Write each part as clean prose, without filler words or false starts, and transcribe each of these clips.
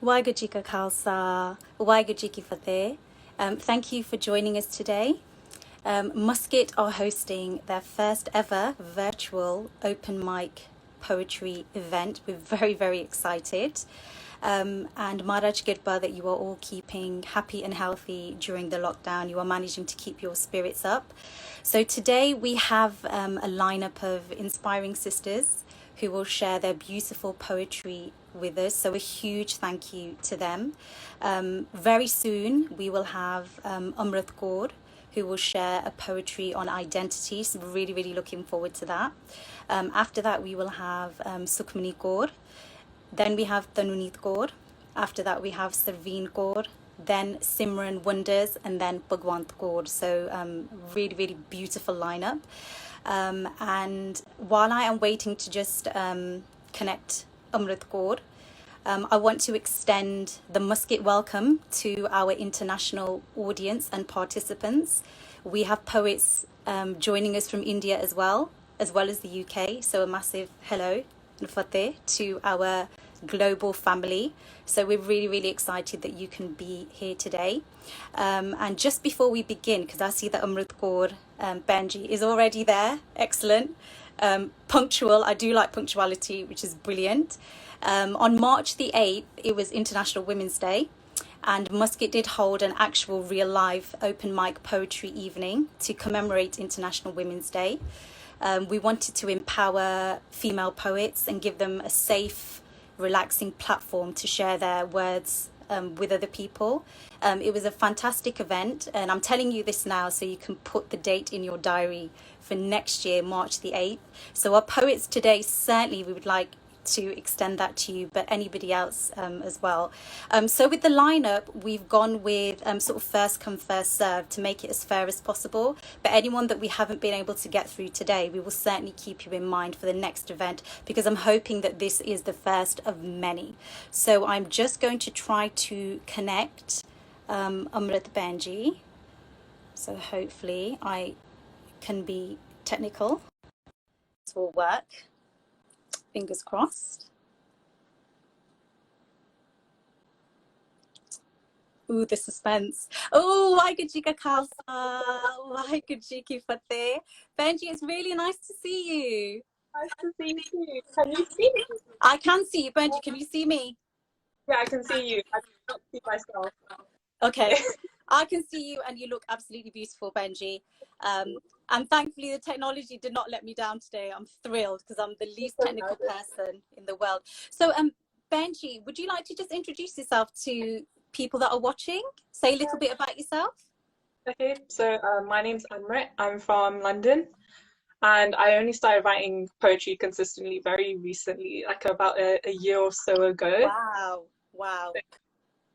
Waheguru Ji Ka Khalsa, Waheguru Ji Ki Fateh. Thank you for joining us today. Muscat are hosting their first ever virtual open mic poetry event. We're very, very excited. And Maharaj Kirpa that you are all keeping happy and healthy during the lockdown. You are managing to keep your spirits up. So today we have a lineup of inspiring sisters who will share their beautiful poetry with us. So a huge thank you to them. Very soon we will have Amrit Kaur, who will share a poetry on identity. So we're really, really looking forward to that. After that, we will have Sukhmani Kaur. Then we have Tanunit Kaur. After that, we have Sarveen Kaur. Then Simran Wonders, and then Bhagwant Kaur. So really, really beautiful lineup. And while I am waiting to just connect Amrit Kaur, I want to extend the Muscat welcome to our international audience and participants. We have poets joining us from India as well as the UK. So a massive hello and fateh to our global family. So we're really, really excited that you can be here today. And just before we begin, because I see that Amrit Kaur Benji is already there, excellent. Punctual, I do like punctuality, which is brilliant. On March the 8th, it was International Women's Day, and Muscat did hold an actual real live open mic poetry evening to commemorate International Women's Day. We wanted to empower female poets and give them a safe, relaxing platform to share their words with other people. It was a fantastic event, and I'm telling you this now so you can put the date in your diary for next year, March the 8th. So our poets today, certainly we would like to extend that to you, but anybody else as well. So with the lineup, we've gone with sort of first come, first serve to make it as fair as possible. But anyone that we haven't been able to get through today, we will certainly keep you in mind for the next event, because I'm hoping that this is the first of many. So I'm just going to try to connect Amrit Benji. So hopefully I can be technical. This will work. Fingers crossed. Ooh, the suspense. Oh, Waheguru Ji Ka Khalsa, Waheguru Ji Ki Fateh. Benji, it's really nice to see you. Nice to see you too. Can you see me? I can see you, Benji. Can you see me? Yeah, I can see you. I can't see myself. Okay. I can see you and you look absolutely beautiful, Benji. And thankfully the technology did not let me down today. I'm thrilled because I'm the least technical person in the world. So Benji, would you like to just introduce yourself to people that are watching? Say a little bit about yourself. Okay, so my name's Amrit. I'm from London, and I only started writing poetry consistently very recently, like about a year or so ago. Wow.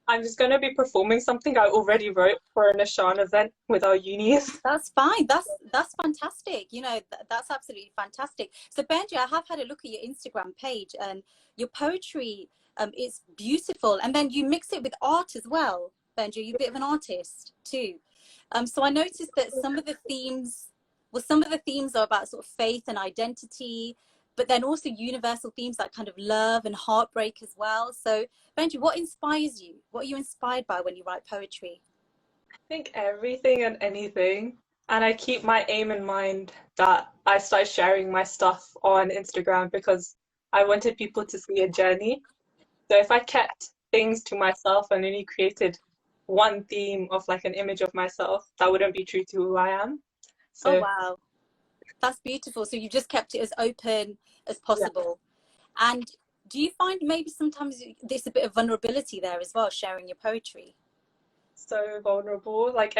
I'm just going to be performing something I already wrote for a Nishan event with our unis. That's fine. That's fantastic. You know, that's absolutely fantastic. So Benji, I have had a look at your Instagram page, and your poetry is beautiful. And then you mix it with art as well. Benji, you're a bit of an artist too. So I noticed that some of the themes are about sort of faith and identity, but then also universal themes like kind of love and heartbreak as well. So Benji, what inspires you? What are you inspired by when you write poetry? I think everything and anything. And I keep my aim in mind that I start sharing my stuff on Instagram because I wanted people to see a journey. So if I kept things to myself and only created one theme of like an image of myself, that wouldn't be true to who I am. Oh, So wow. That's beautiful. So you've just kept it as open as yeah, possible. And do you find maybe sometimes there's a bit of vulnerability there as well, sharing your poetry? so vulnerable, like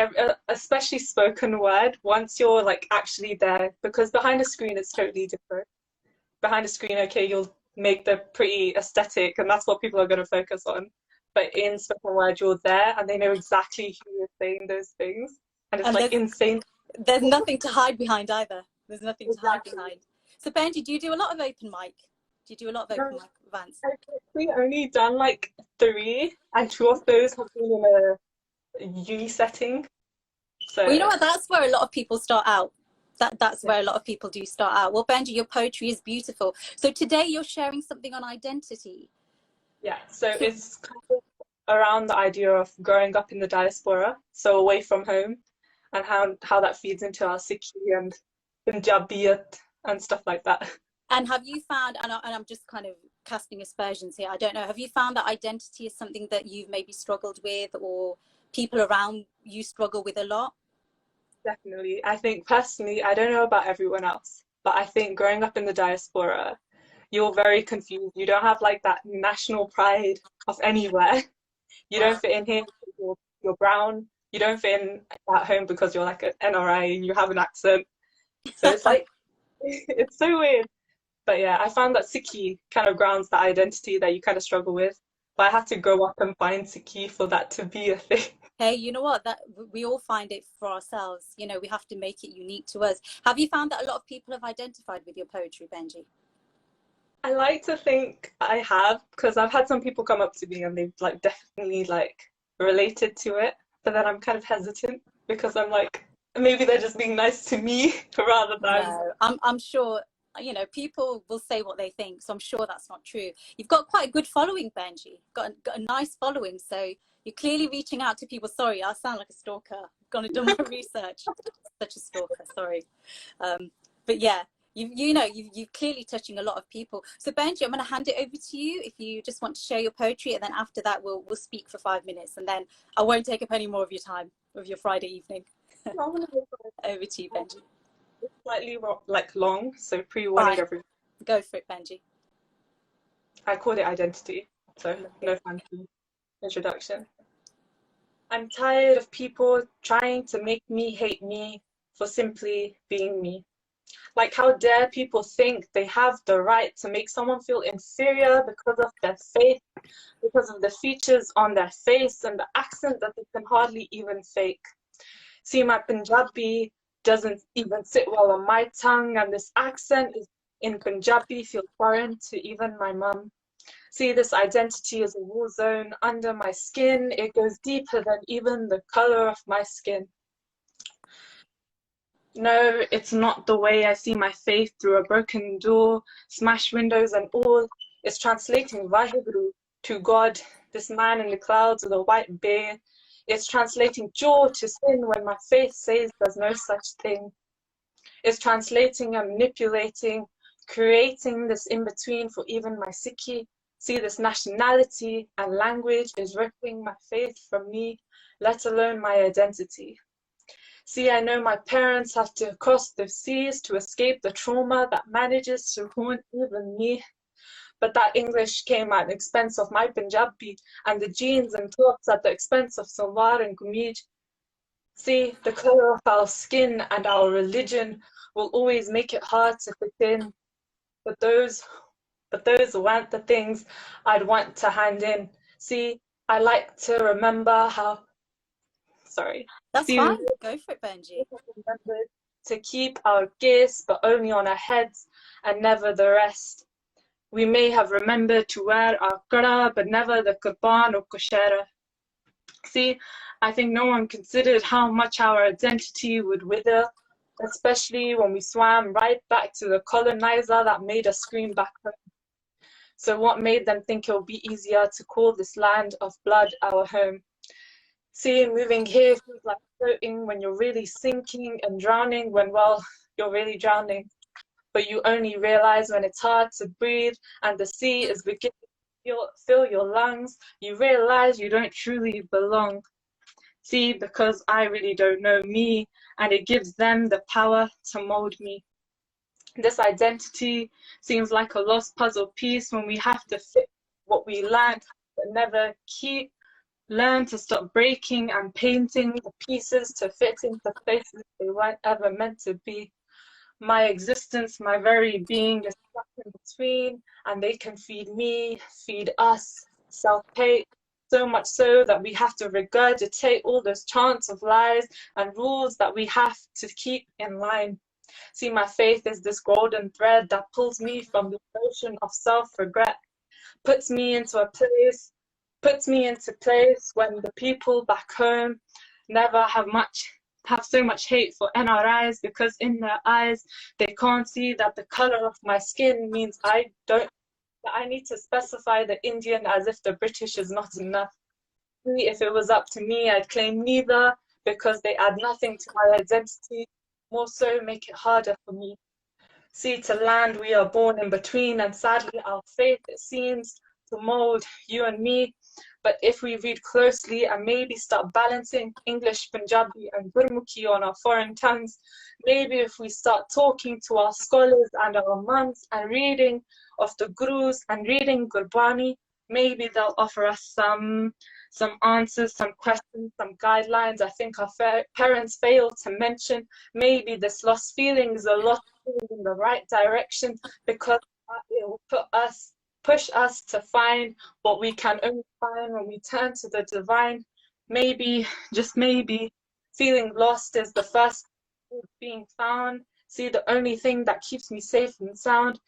especially spoken word, once you're like actually there, because behind a screen it's totally different. Behind a screen, okay, you'll make the pretty aesthetic and that's what people are going to focus on. But in spoken word, you're there and they know exactly who you're saying those things. And it's And like insane. there's nothing to hide behind either. There's nothing to hide Exactly. behind. So Benji, do you do a lot of open mic? Do you do a lot of open mic events? I've actually only done like three, and two of those have been in a uni setting. Well, you know So what? That's where a lot of people start out. That's where a lot of people do start out. Well, Benji, your poetry is beautiful. So today you're sharing something on identity. Yeah, so it's kind of around the idea of growing up in the diaspora, so away from home, and how that feeds into our Sikhi and Punjabiyat and stuff like that. And have you found, and I'm just kind of casting aspersions here, I don't know, have you found that identity is something that you've maybe struggled with, or people around you struggle with a lot? Definitely. I think personally, I don't know about everyone else, but I think growing up in the diaspora, you're very confused. You don't have like that national pride of anywhere. You don't Right. fit in here because you're brown. You don't fit in at home because you're like an NRI and you have an accent. So it's like, it's so weird. But yeah, I found that Sikhi kind of grounds that identity that you kind of struggle with. But I had to grow up and find Sikhi for that to be a thing. Hey, you know what? That we all find it for ourselves. You know, we have to make it unique to us. Have you found that a lot of people have identified with your poetry, Benji? I like to think I have because I've had some people come up to me and they've like definitely like related to it, but then I'm kind of hesitant because I'm like maybe they're just being nice to me rather than No, I'm sure, you know, people will say what they think, so I'm sure that's not true. You've got quite a good following, Benji. Got a nice following, so you're clearly reaching out to people. Sorry, I sound like a stalker. I've gone and done my research. Such a stalker, sorry. Um, but yeah, you're clearly touching a lot of people. So Benji, I'm going to hand it over to you if you just want to share your poetry, and then after that we'll speak for 5 minutes, and then I won't take up any more of your time of your Friday evening. I want to go for Over to you, Benji. slightly like long, so pre-warning Fine, everyone. go for it, Benji. I called it identity, so Lovely. no fancy introduction. I'm tired of people trying to make me hate me for simply being me. Like, how dare people think they have the right to make someone feel inferior because of their faith, because of the features on their face and the accent that they can hardly even fake. See, my Punjabi doesn't even sit well on my tongue, and this accent is in Punjabi feels foreign to even my mum. See, this identity is a war zone under my skin. It goes deeper than even the color of my skin. No, it's not the way I see my faith through a broken door, smashed windows and all. It's translating Vaheguru to God, this man in the clouds with a white beard. It's translating jaw to sin when my faith says there's no such thing. It's translating and manipulating, creating this in between for even my Sikhi. See, this nationality and language is ripping my faith from me, let alone my identity. See, I know my parents have to cross the seas to escape the trauma that manages to haunt even me. But that English came at the expense of my Punjabi and the jeans and clothes at the expense of salwar and kameez. See, the color of our skin and our religion will always make it hard to fit in. But those, but those weren't the things I'd want to hand in. See, I like to remember how, sorry. That's See, we fine. Go for it, Benji. have remembered to keep our gaze, but only on our heads and never the rest. We may have remembered to wear our kara, but never the kurban or kushera. See, I think no one considered how much our identity would wither, especially when we swam right back to the colonizer that made us scream back home. So what made them think it would be easier to call this land of blood our home? See, moving here feels like floating when you're really sinking and drowning when, well, you're really drowning. But you only realize when it's hard to breathe and the sea is beginning to fill your lungs, you realize you don't truly belong. See, because I really don't know me, and it gives them the power to mold me. This identity seems like a lost puzzle piece when we have to fit what we learned but never keep. Learn to stop breaking and painting the pieces to fit into places they weren't ever meant to be. My existence, my very being is stuck in between, and they can feed me, feed us, self-hate, so much so that we have to regurgitate all those chants of lies and rules that we have to keep in line. See, my faith is this golden thread that pulls me from the ocean of self-regret, puts me into a place, puts me into place when the people back home never have so much hate for NRIs because in their eyes they can't see that the color of my skin means I don't that I need to specify the Indian as if the British is not enough. If it was up to me, I'd claim neither because they add nothing to my identity, more so make it harder for me. See, to land we are born in between, and sadly our faith, it seems, to mold you and me. But if we read closely and maybe start balancing English, Punjabi, and Gurmukhi on our foreign tongues, maybe if we start talking to our scholars and our mums and reading of the Gurus and reading Gurbani, maybe they'll offer us some answers, some questions, some guidelines. I think our parents fail to mention maybe this lost feeling is a lost feeling in the right direction because it will push us to find what we can only find when we turn to the divine. Maybe, just maybe, feeling lost is the first being found. See, the only thing that keeps me safe and sound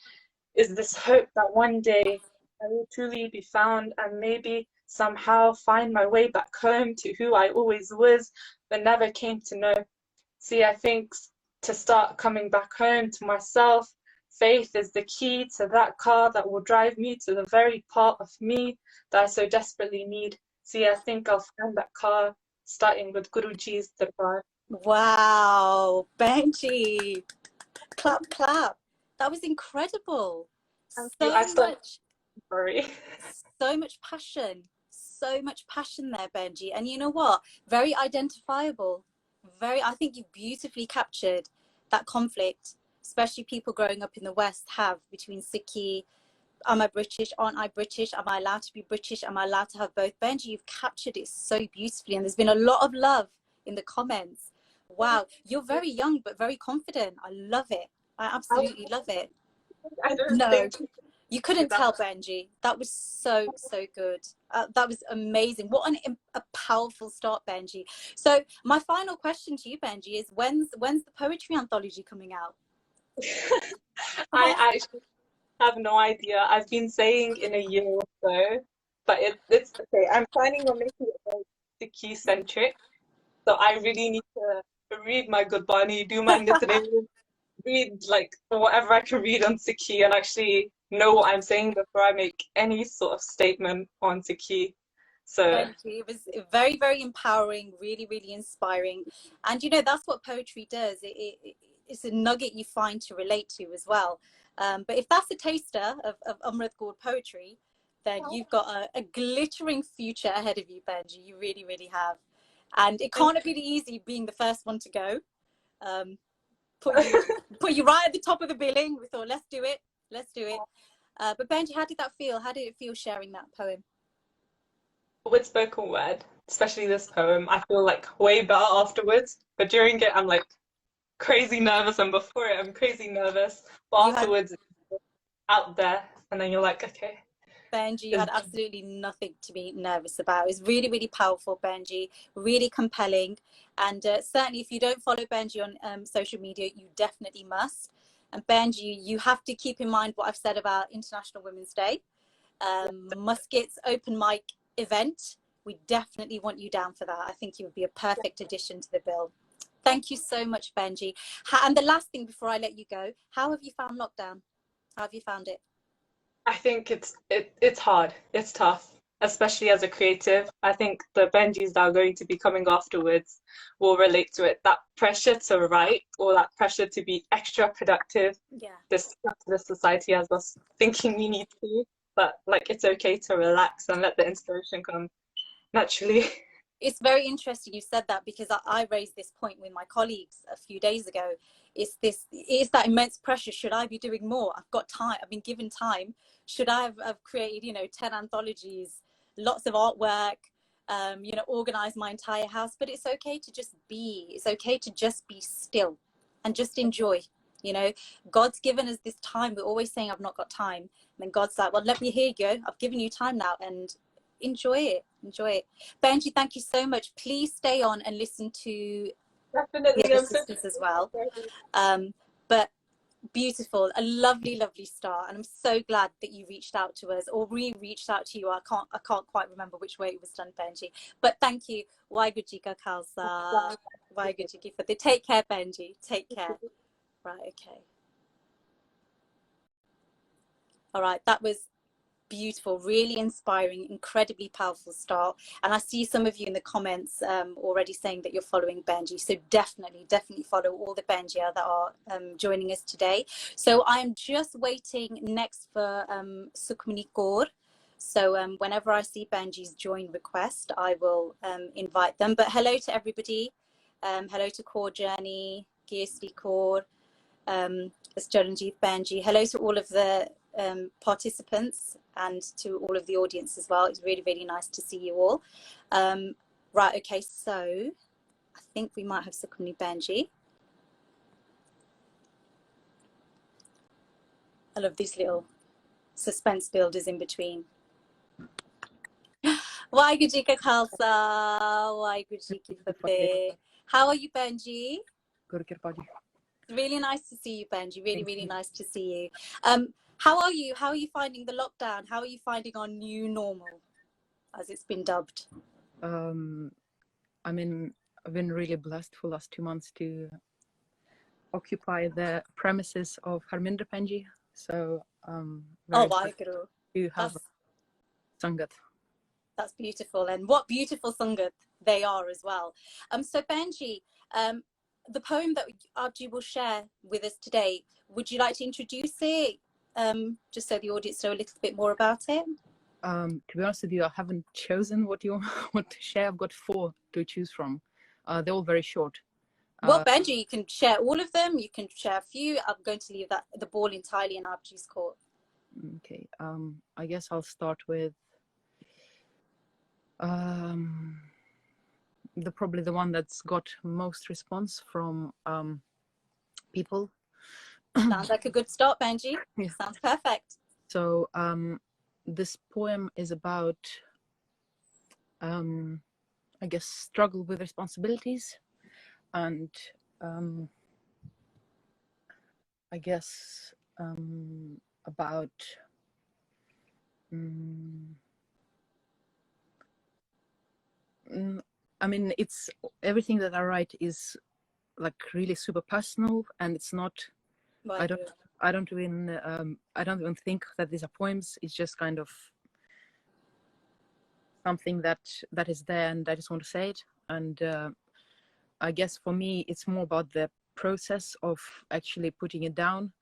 is this hope that one day I will truly be found and maybe somehow find my way back home to who I always was, but never came to know. See, I think to start coming back home to myself, faith is the key to that car that will drive me to the very part of me that I so desperately need. See, I think I'll find that car starting with Guruji's Darbar. Wow, Benji, clap, clap. That was incredible. Thank you. So much, Sorry. so much passion, so much passion there, Benji. And you know what? Very identifiable. I think you beautifully captured that conflict, especially people growing up in the West have between Sikhi. Am I British? Aren't I British? Am I allowed to be British? Am I allowed to have both? Benji, you've captured it so beautifully. And there's been a lot of love in the comments. Wow. You're very young, but very confident. I love it. I absolutely love it. I don't No, think you couldn't that tell, Benji. That was so good. That was amazing. What a powerful start, Benji. So my final question to you, Benji, is when's the poetry anthology coming out? I actually have no idea. I've been saying in a year or so, but it's okay. I'm planning on making it very Sikhi centric. So I really need to read my Gurbani, do my Nitnem, read like whatever I can read on Sikhi and actually know what I'm saying before I make any sort of statement on Sikhi. So Benji, it was very empowering, really inspiring. And you know, that's what poetry does. It's a nugget you find to relate to as well. But if that's a taster of Amrit Gaur poetry, then you've got a glittering future ahead of you, Benji. You really have. And it can't be easy being the first one to go. Put you right at the top of the billing. We thought, let's do it. But Benji, how did that feel? How did it feel sharing that poem? with spoken word, especially this poem, I feel like way better afterwards. But during it, I'm like crazy nervous, and before it, I'm crazy nervous. But You had afterwards, it's out there, and then you're like, okay. Benji, you had absolutely nothing to be nervous about. It's really powerful, Benji, really compelling. And certainly if you don't follow Benji on social media, you definitely must. And Benji, you have to keep in mind what I've said about International Women's Day. Muscat's open mic event, we definitely want you down for that. I think you would be a perfect addition to the bill. Thank you so much, Benji. And the last thing before I let you go, how have you found lockdown? How have you found it? I think it's hard. It's tough, especially as a creative. I think the Benjis that are going to be coming afterwards will relate to it. That pressure to write or that pressure to be extra productive. Yeah. This society has us thinking we need to, but like it's okay to relax and let the inspiration come naturally. It's very interesting you said that because I raised this point with my colleagues a few days ago. It's that immense pressure. Should I be doing more? I've got time. I've been given time. Should I have created, 10 anthologies, lots of artwork, organize my entire house? But it's okay to just be. It's okay to just be still and just enjoy. God's given us this time. We're always saying, I've not got time. And then God's like, well, here you go. I've given you time now, and enjoy it. Benji, thank you so much. Please stay on and listen to Definitely, the other I'm so sisters as well. But beautiful, a lovely start, and I'm so glad that you reached out to us, or we reached out to you. I can't quite remember which way it was done, Benji, but thank you. Waheguru Ka Khalsa, Waheguru Ki Fateh. Take care, Benji, take care. Right, okay. All right, that was beautiful, really inspiring, incredibly powerful start. And I see some of you in the comments already saying that you're following Benji. So definitely follow all the Benji that are joining us today. So I'm just waiting next for Sukhmani Kaur. So whenever I see Benji's join request, I will invite them. But hello to everybody. Hello to Core Journey, Gearsly Kaur, Charanjeev Benji. Hello to all of the participants and to all of the audience as well. It's really, really nice to see you all. Right, okay, so I think we might have Sukhmani Benji. I love these little suspense builders in between. Waheguru Ji Ka Khalsa, Waheguru Ji Ki Fateh. How are you, Benji? Guru Kirpa Ji. Really nice to see you, Benji. Really nice to see you. How are you? How are you finding the lockdown? How are you finding our new normal, as it's been dubbed? I mean, I've been really blessed for the last 2 months to occupy the premises of Harminder Penji. So very blessed Waheguru. to have Sangat. That's beautiful, and what beautiful Sangat they are as well. So Benji, the poem that Arju will share with us today, would you like to introduce it, just so the audience know a little bit more about it? To be honest with you, I haven't chosen what you want to share. I've got 4 to choose from. They're all very short. Well, Benji, you can share all of them. You can share a few. I'm going to leave the ball entirely in Arju's court. Okay. I guess I'll start with probably the one that's got most response from people. Sounds like a good start, Benji. Yeah. Sounds perfect. So this poem is about I guess struggle with responsibilities, and I guess about I mean, it's everything that I write is like really super personal, and it's not. I don't even think that these are poems. It's just kind of something that is there, and I just want to say it. And I guess for me, it's more about the process of actually putting it down.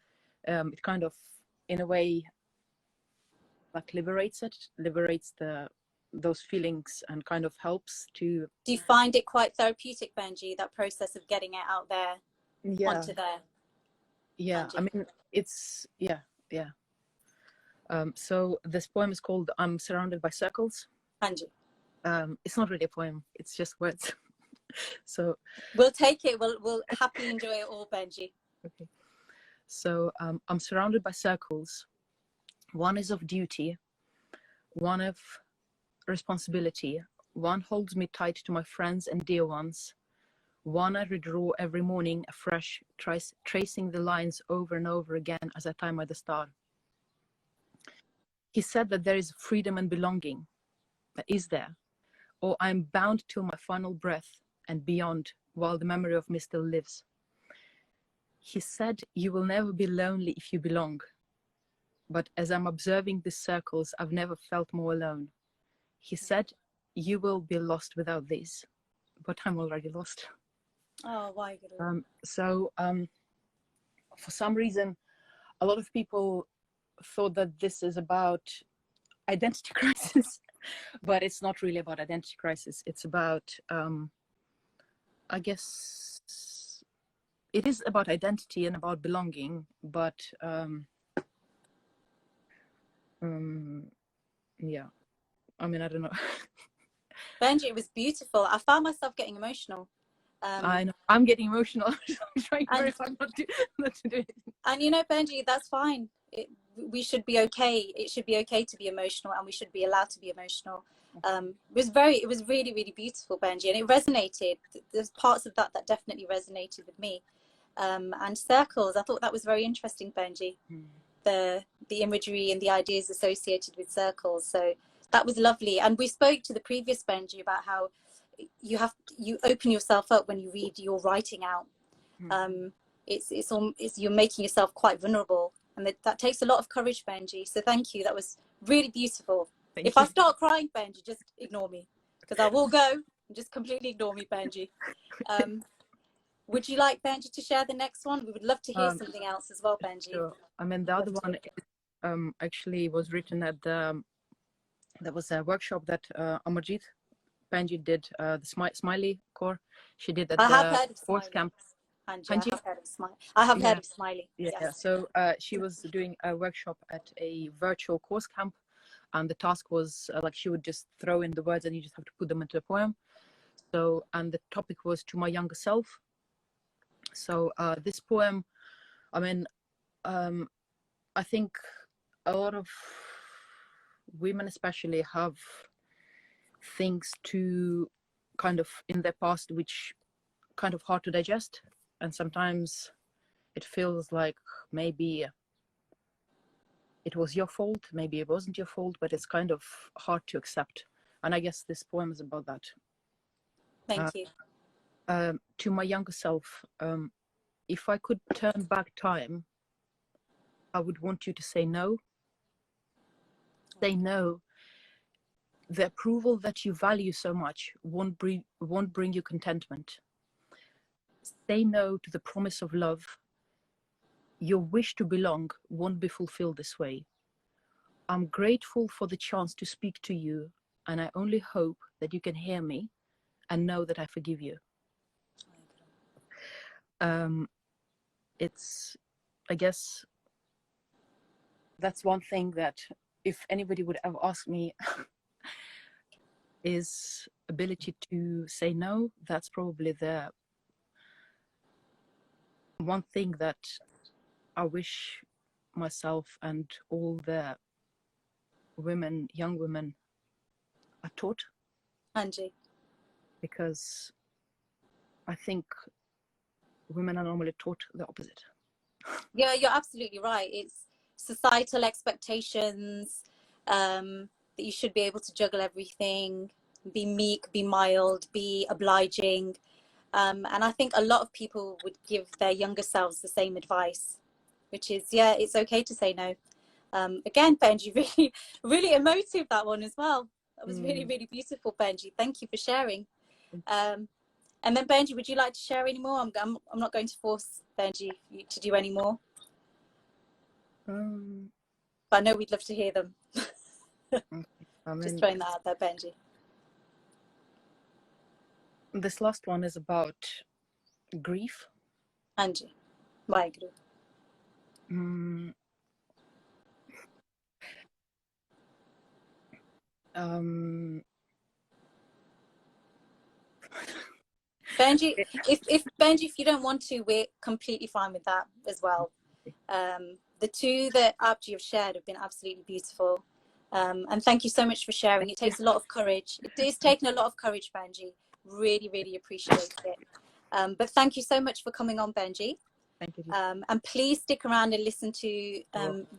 It kind of, in a way, like liberates those feelings, and kind of helps to. Do you find it quite therapeutic, Benji, that process of getting it out there onto there? Yeah, Benji? I mean, it's yeah. So this poem is called "I'm Surrounded by Circles." Benji. It's not really a poem; it's just words. So we'll take it. We'll happily enjoy it all, Benji. Okay. So I'm surrounded by circles. One is of duty, one of responsibility. One holds me tight to my friends and dear ones. One I redraw every morning afresh, tracing the lines over and over again as I time by the star. He said that there is freedom and belonging. That is there. Or I'm bound till my final breath and beyond, while the memory of me still lives. He said, you will never be lonely if you belong. But as I'm observing these circles, I've never felt more alone. He said, you will be lost without these. But I'm already lost. Oh, why? So for some reason, a lot of people thought that this is about identity crisis, but it's not really about identity crisis. It's about, I guess, it is about identity and about belonging, but yeah, I mean, I don't know. Benji, it was beautiful. I found myself getting emotional. I know, I'm getting emotional. I'm trying very hard not to do it. And you know, Benji, that's fine. We should be okay. It should be okay to be emotional, and we should be allowed to be emotional. It was really, really beautiful, Benji, and it resonated. There's parts of that definitely resonated with me. And circles, I thought that was very interesting, Benji. The imagery and the ideas associated with circles. So that was lovely. And we spoke to the previous Benji about how you open yourself up when you read your writing out. It's you're making yourself quite vulnerable, and that takes a lot of courage, Benji. So thank you. That was Really beautiful. Thank If you. I start crying, Benji, just ignore me, because I will go and just completely ignore me, Benji. Would you like Benji to share the next one? We would love to hear something else as well, Benji. Sure. I mean, the other one actually was written at the, there was a workshop that Amarjit Benji did, the Smiley Kaur. She did at I have the heard of sports Smiley. camp. Anji, I Hanji? have heard of Smiley. I have Yeah. heard of Smiley. Yeah. Yes. So she was doing a workshop at a virtual course camp, and the task was like she would just throw in the words and you just have to put them into a poem. So, and the topic was to my younger self. So this poem, I mean, I think a lot of women especially have things to kind of in their past which kind of hard to digest, and sometimes it feels like maybe it was your fault, maybe it wasn't your fault, but it's kind of hard to accept. And I guess this poem is about that. Thank you. To my younger self, if I could turn back time, I would want you to say no. Say no. The approval that you value so much won't bring you contentment. Say no to the promise of love. Your wish to belong won't be fulfilled this way. I'm grateful for the chance to speak to you, and I only hope that you can hear me and know that I forgive you. It's, I guess, that's one thing that if anybody would ever ask me is ability to say no, that's probably the one thing that I wish myself and all the women, young women, are taught. Anji. Because I think women are normally taught the opposite. Yeah, you're absolutely right. It's societal expectations, that you should be able to juggle everything, be meek, be mild, be obliging. And I think a lot of people would give their younger selves the same advice, which is, yeah, it's okay to say no. Again, Benji, really, really emotive, that one as well. That was really, really beautiful, Benji. Thank you for sharing. And then Benji, would you like to share any more? I'm not going to force Benji to do any more. But I know we'd love to hear them. Just throwing that out there, Benji. This last one is about grief. Anji, my grief. Benji, if Benji, if you don't want to, we're completely fine with that as well. The two that Abji have shared have been absolutely beautiful. And thank you so much for sharing. It takes a lot of courage. It is taking a lot of courage, Benji. Really, really appreciate it. But thank you so much for coming on, Benji. Thank you. And please stick around and listen to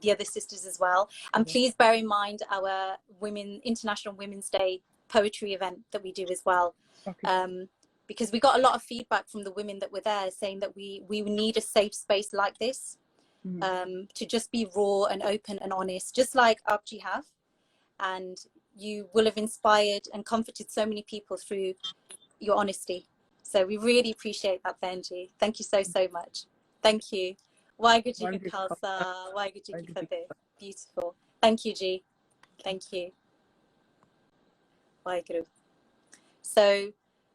the other sisters as well. And please bear in mind our International Women's Day poetry event that we do as well. Because we got a lot of feedback from the women that were there saying that we need a safe space like this, to just be raw and open and honest, just like Abji have. And you will have inspired and comforted so many people through your honesty. So we really appreciate that, Benji. Thank you so, so much. Thank you. Waheguru Ji Ka Khalsa, Waheguru Ji Ki Fateh. Beautiful. Thank you, Ji. Thank you. Waheguru. So,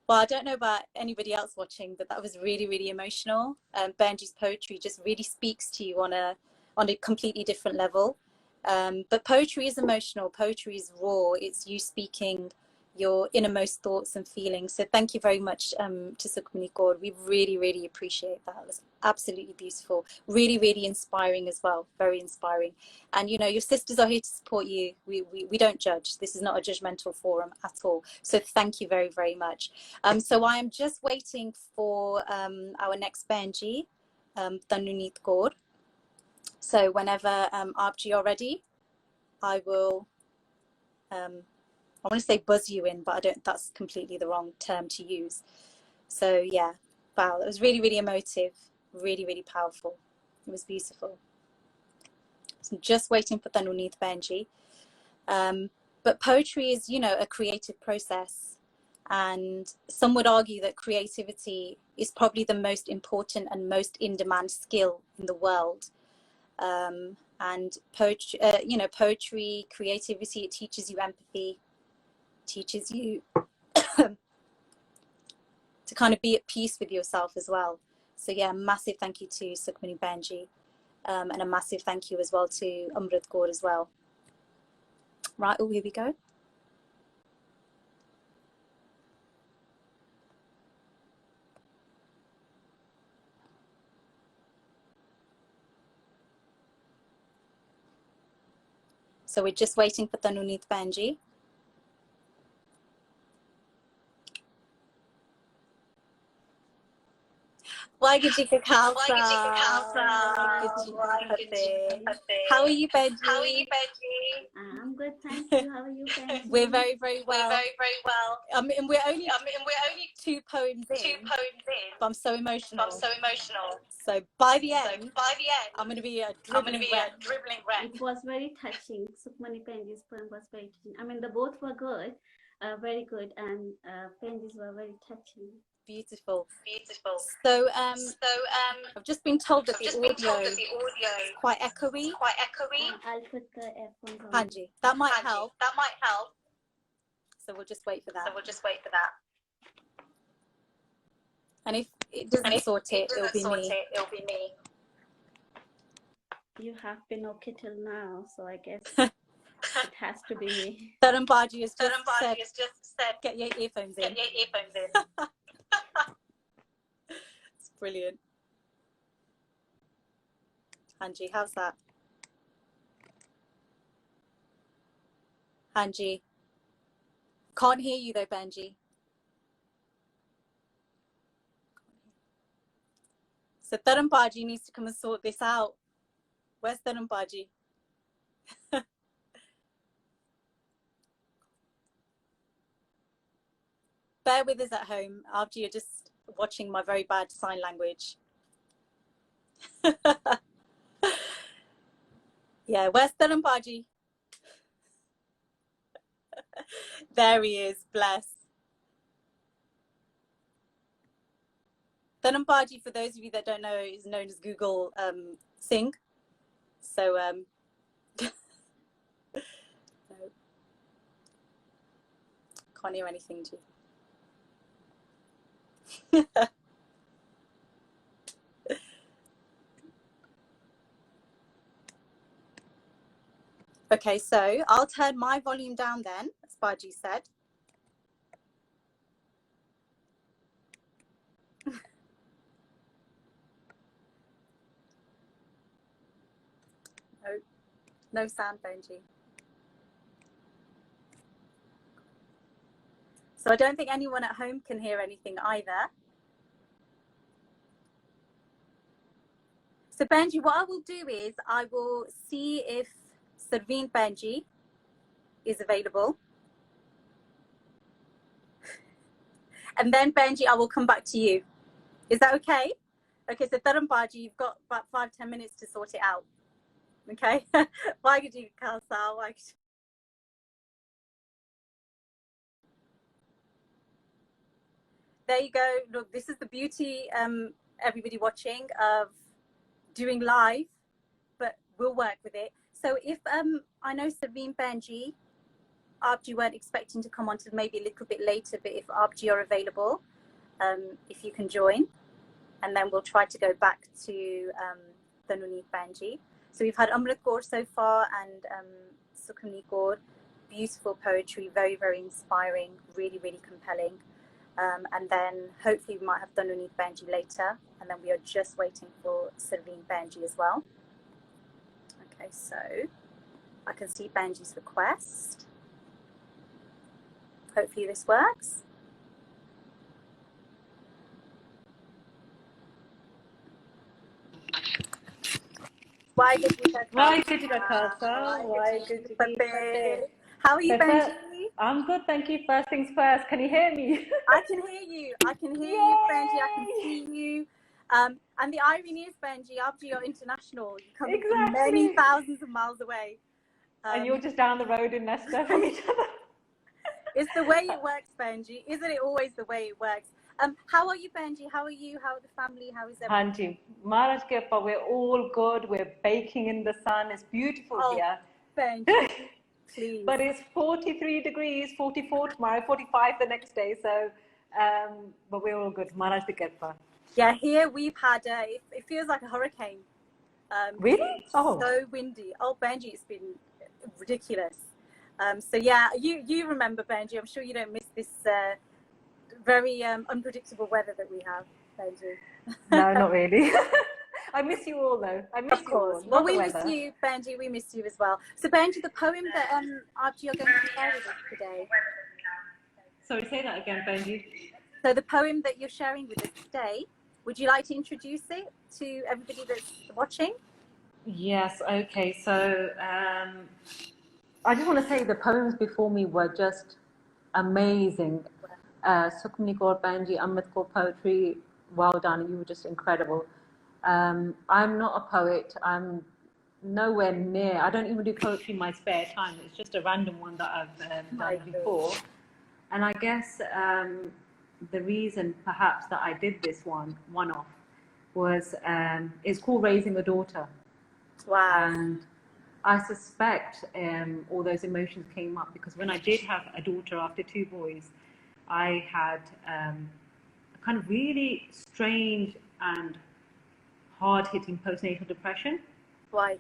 well, I don't know about anybody else watching, but that was really, really emotional. Benji's poetry just really speaks to you on a completely different level. But poetry is emotional. Poetry is raw. It's you speaking your innermost thoughts and feelings. So thank you very much to Sukhmani Kaur. We really, really appreciate that. It was absolutely beautiful. Really, really inspiring as well. Very inspiring. And, you know, your sisters are here to support you. We don't judge. This is not a judgmental forum at all. So thank you very, very much. So I am just waiting for our next Benji, Tanunit Kaur. So whenever Abji are ready, I will... I want to say buzz you in, but I don't, that's completely the wrong term to use. So yeah, wow, it was really, really emotive, really, really powerful. It was beautiful. So I'm just waiting for Tanunit Benji. But poetry is, you know, a creative process. And some would argue that creativity is probably the most important and most in-demand skill in the world. And poetry, you know, poetry, creativity, it teaches you empathy, teaches you to kind of be at peace with yourself as well. So yeah, massive thank you to Sukhmani Benji, and a massive thank you as well to Amrit Kaur as well. Right, oh, here we go. So we're just waiting for Tanuneet Benji. Waiguru Ji Ka Khalsa, Waiguru Ji Ki Fateh. How are you, Benji? I'm good, thank you. How are you, Benji? We're very, very well. And we're only 2 poems in, but I'm so emotional. So by the end, I'm going to be a dribbling wreck. It was very touching. Sukhmani Benji's poem was very touching. I mean, the both were good, very good, and Benji's were very touching. Beautiful. So I've just been told that the audio is quite echoey. I'll put the earphones on. Hanji, that might help. So we'll just wait for that. And if it doesn't sort it, it'll be me. You have been okay till now, so I guess it has to be me. Dharam Baji has just said, get your earphones in. It's brilliant. Hanji, how's that? Hanji. Can't hear you though, Benji. So Dharam Baji needs to come and sort this out. Where's Dharam Baji? Bear with us at home after you're just watching my very bad sign language. Yeah, where's Dharam Baji? There he is, bless. Dharam Baji, for those of you that don't know, is known as Google Sing. So no. Can't hear anything, G. Okay, so I'll turn my volume down then, as Baji said. No sound, Benji. So I don't think anyone at home can hear anything either. So Benji, what I will do is I will see if Sarveen Benji is available. And then Benji, I will come back to you. Is that okay? Okay, so Dharam Baji, you've got about 5-10 minutes to sort it out. Okay? Waiguru Ka Khalsa. There you go. Look, this is the beauty, everybody watching, of doing live, but we'll work with it. So if I know Sarveen Benji, Abji weren't expecting to come on till maybe a little bit later, but if Abji are available, if you can join, and then we'll try to go back to Tanuneet Benji. So we've had Amrit Kaur so far and Sukhmani Kaur. Beautiful poetry, very, very inspiring, really, really compelling. And then hopefully we might have Tanuneet Benji later, and then we are just waiting for Sarveen Benji as well. Okay, so I can see Benji's request. Hopefully this works. Waiguru Ka Khalsa, Waiguru Ji Ki Fateh. How are you, Benji? I'm good, thank you. First things first, can you hear me? I can hear you. I can hear you, Benji. I can see you. And the irony is, Benji, after you're international, you come from many thousands of miles away. And you're just down the road in Leicester from each other. It's the way it works, Benji. Isn't it always the way it works? How are you, Benji? How are you? How are the family? How is everyone? Hanji, Maharaj Kirpa, we're all good. We're baking in the sun. It's beautiful here. Benji, please. But it's 43 degrees, 44 tomorrow, 45 the next day. So, but we're all good. Maharaj Kirpa. Yeah, here we've had, it feels like a hurricane. Really? It's so windy. Oh, Benji, it's been ridiculous. So yeah, you remember, Benji. I'm sure you don't miss this very unpredictable weather that we have, Benji. No, not really. I miss you all, though. I miss you all. Well, we miss you, Benji. We miss you as well. So, Benji, the poem that Archie, you're going to share with us today. Sorry, say that again, Benji. So, the poem that you're sharing with us today, would you like to introduce it to everybody that's watching? Yes. Okay. So, I just want to say the poems before me were just amazing. Sukhmani Kaur, Benji, Amit Kaur poetry. Well done. You were just incredible. I'm not a poet. I'm nowhere near. I don't even do poetry in my spare time. It's just a random one that I've done before. And I guess the reason perhaps that I did this one-off was it's called Raising a Daughter. Wow. And I suspect all those emotions came up because when I did have a daughter after 2 boys, I had a kind of really strange and hard-hitting postnatal depression. Why?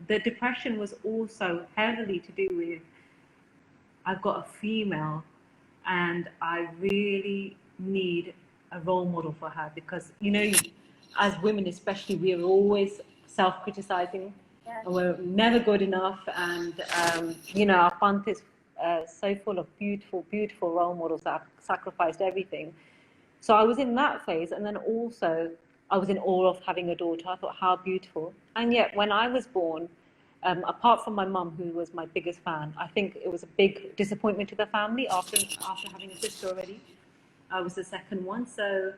The depression was also heavily to do with I've got a female and I really need a role model for her because, you know, as women especially, we are always self-criticizing and we're never good enough and, you know, our Panth is so full of beautiful, beautiful role models that have sacrificed everything. So I was in that phase and then also I was in awe of having a daughter. I thought, how beautiful. And yet when I was born, apart from my mum, who was my biggest fan, I think it was a big disappointment to the family after having a sister already. I was the second one. So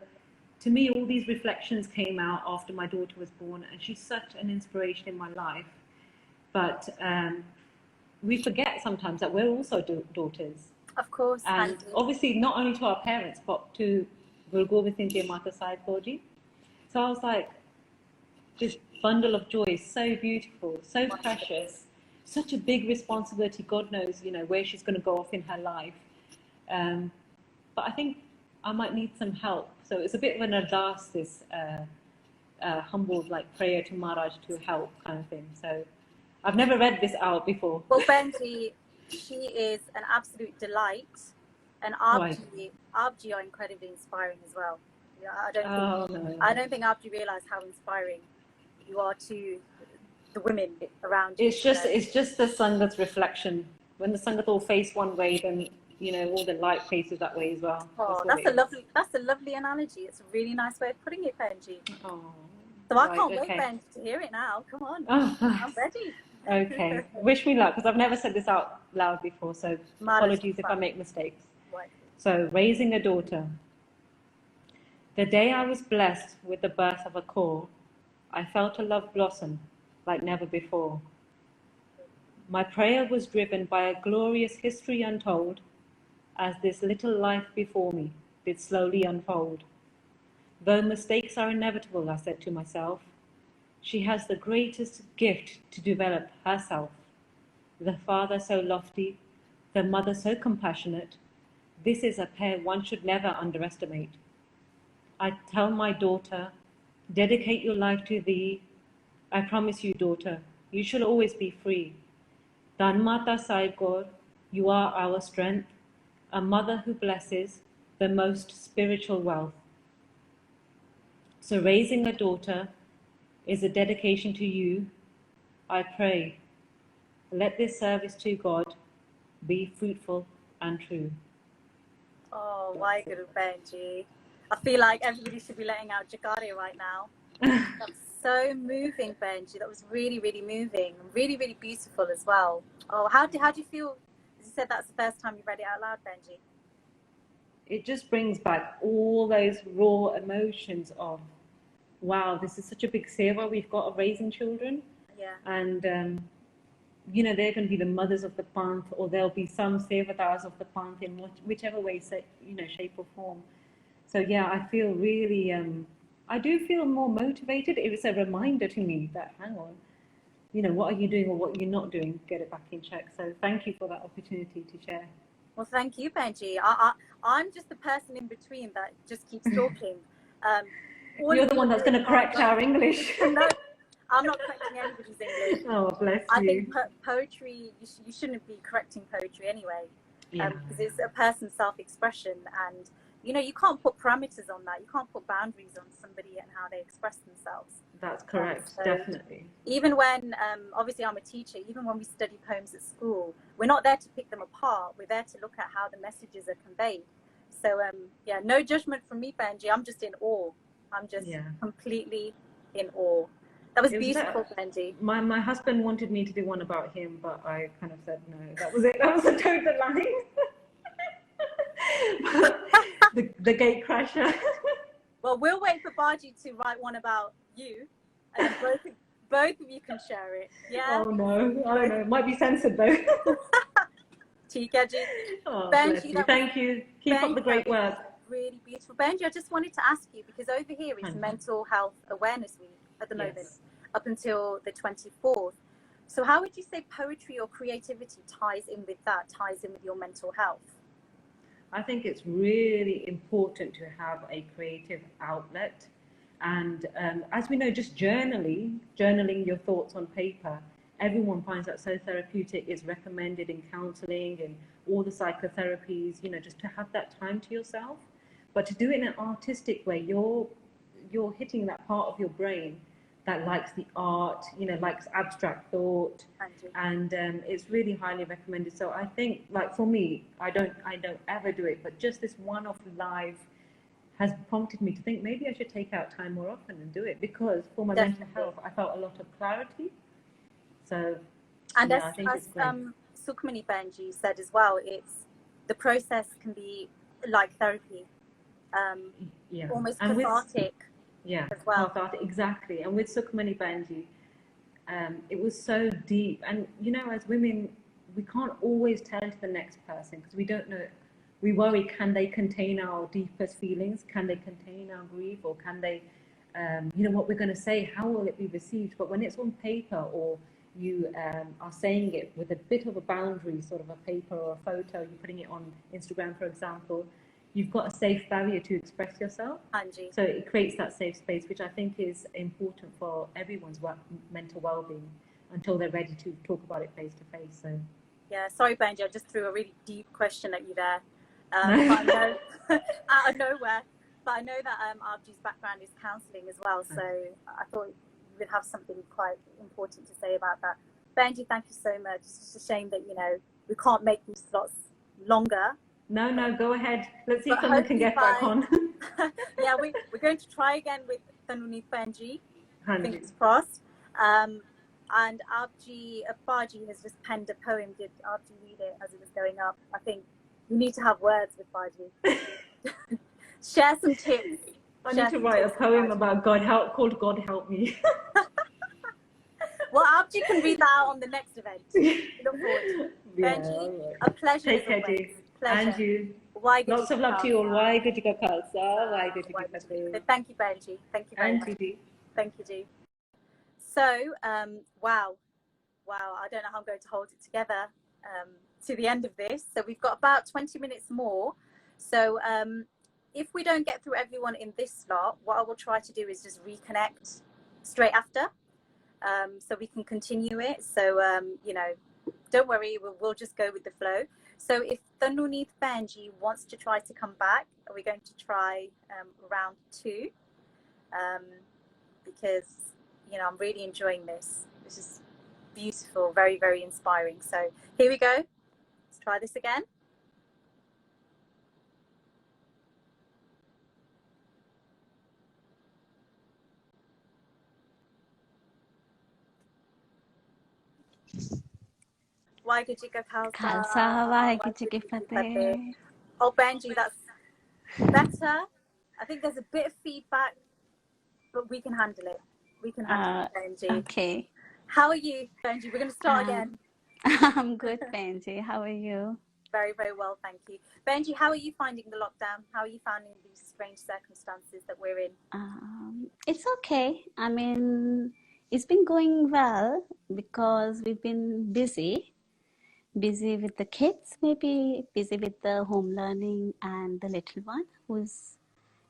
to me, all these reflections came out after my daughter was born, and she's such an inspiration in my life. But we forget sometimes that we're also daughters. Of course. And obviously not only to our parents, but to Guru Gobind Singh Ji and Mata Sahib Kaur Ji. So I was like, this bundle of joy is so beautiful, so precious, such a big responsibility. God knows, you know, where she's going to go off in her life. But I think I might need some help. So it's a bit of an ardas, this humble like prayer to Maharaj to help kind of thing. So I've never read this out before. Well, Benji, she is an absolute delight, and Abji are incredibly inspiring as well. Yeah, I don't think Abji realised how inspiring you are to the women around you. It's just the Sangat's reflection. When the Sangat all face one way, then you know all the light faces that way as well. Oh, that's a lovely analogy. It's a really nice way of putting it, Benji. Oh, so I can't wait, Benji, to hear it now. Come on, I'm ready. Okay, wish me luck because I've never said this out loud before. So apologies if I make mistakes. Right. So raising a daughter. The day I was blessed with the birth of a Kaur, I felt a love blossom like never before. My prayer was driven by a glorious history untold, as this little life before me did slowly unfold. Though mistakes are inevitable, I said to myself, she has the greatest gift to develop herself. The father so lofty, the mother so compassionate, this is a pair one should never underestimate. I tell my daughter, dedicate your life to thee. I promise you, daughter, you shall always be free. Dhan Mata Sahib Kaur, you are our strength, a mother who blesses the most spiritual wealth. So raising a daughter is a dedication to you. I pray, let this service to God be fruitful and true. Oh, Waheguru, Benji. I feel like everybody should be letting out Jagari right now. That's so moving, Benji. That was really, really moving. Really, really beautiful as well. Oh, how do you feel? You said that's the first time you read it out loud, Benji. It just brings back all those raw emotions of, wow, this is such a big seva we've got of raising children. Yeah. And you know, they're going to be the mothers of the Panth, or there'll be some Sevadars of the Panth in whichever way, you know, shape or form. So yeah, I feel really, I do feel more motivated. It was a reminder to me that, hang on, you know, what are you doing or what you're not doing? Get it back in check. So thank you for that opportunity to share. Well, thank you, Benji. I'm just the person in between that just keeps talking. You're the one that's going to correct our English. No, I'm not correcting anybody's English. Oh, bless you. I think poetry, you shouldn't be correcting poetry anyway, because it's a person's self-expression, and you know, you can't put parameters on that. You can't put boundaries on somebody and how they express themselves. That's correct, So definitely. even when, obviously I'm a teacher, even when we study poems at school, we're not there to pick them apart. We're there to look at how the messages are conveyed. So yeah, no judgment from me, Benji. I'm just in awe. I'm just completely in awe. That was beautiful, Benji. My husband wanted me to do one about him, but I kind of said no. That was it. That was the total line. the gate crasher. Well, we'll wait for Baji to write one about you, and both of you can share it. Yeah. Oh no, it might be censored though. Tikaji. Oh, Benji, thank you. Keep up the great work. Really beautiful. Benji, I just wanted to ask you, because over here it's Mental Health Awareness Week at the moment, up until the 24th. So how would you say poetry or creativity ties in with that, ties in with your mental health? I think it's really important to have a creative outlet. And as we know, just journaling your thoughts on paper, everyone finds that so therapeutic. It's recommended in counseling and all the psychotherapies, you know, just to have that time to yourself. But to do it in an artistic way, you're hitting that part of your brain that likes the art, you know, likes abstract thought, and it's really highly recommended. So I think, like for me, I don't ever do it, but just this one-off live has prompted me to think maybe I should take out time more often and do it, because for my mental health, I felt a lot of clarity. So, and yeah, I think it's great. Sukhmani Benji said as well, it's the process can be like therapy, almost cathartic. As well. Cathartic, exactly. And with Sukhmani Benji, it was so deep. And you know, as women, we can't always tell to the next person because we don't know. We worry, can they contain our deepest feelings? Can they contain our grief? Or can they, you know, what we're going to say, how will it be received? But when it's on paper, or you are saying it with a bit of a boundary, sort of a paper or a photo, you're putting it on Instagram, for example, you've got a safe barrier to express yourself. Angie. So it creates that safe space, which I think is important for everyone's mental well-being until they're ready to talk about it face to face. So yeah, sorry Benji, I just threw a really deep question at you there. But I know, out of nowhere. But I know that Arju's background is counselling as well, so I thought you would have something quite important to say about that. Benji, thank you so much. It's just a shame that, you know, we can't make these slots longer. No, go ahead. Let's see if someone can get back on. Yeah, we're going to try again with Tanuni Benji. Fingers crossed. And Baji has just penned a poem. Did Arju read it as it was going up? I think we need to have words with Baji. Share some tips. I need to write a poem about called God Help Me. Well, Arju can read that out on the next event. Look forward. Benji, right. A pleasure. Take care, G. And you. Lots of love to you all. Waheguru Ji Ka Khalsa, Waheguru Ji Ki Fateh. Thank you, Benji. Thank you very much. Thank you, G. So, wow. I don't know how I'm going to hold it together to the end of this. So we've got about 20 minutes more. So if we don't get through everyone in this slot, what I will try to do is just reconnect straight after, so we can continue it. So, you know, don't worry, we'll just go with the flow. So if Tanunith Benji wants to try to come back, we're going to try round 2, because, you know, I'm really enjoying this. This is beautiful, very, very inspiring. So here we go. Let's try this again. Waheguru Ji Ka Khalsa, Waheguru Ji Ki Fateh. Oh, Benji, that's better. I think there's a bit of feedback, but we can handle it. We can handle it, Benji. Okay. How are you, Benji? We're going to start again. I'm good, Benji. How are you? Very, very well, thank you. Benji, how are you finding the lockdown? How are you finding these strange circumstances that we're in? It's okay. I mean, it's been going well because we've been busy with the kids, maybe busy with the home learning and the little one who's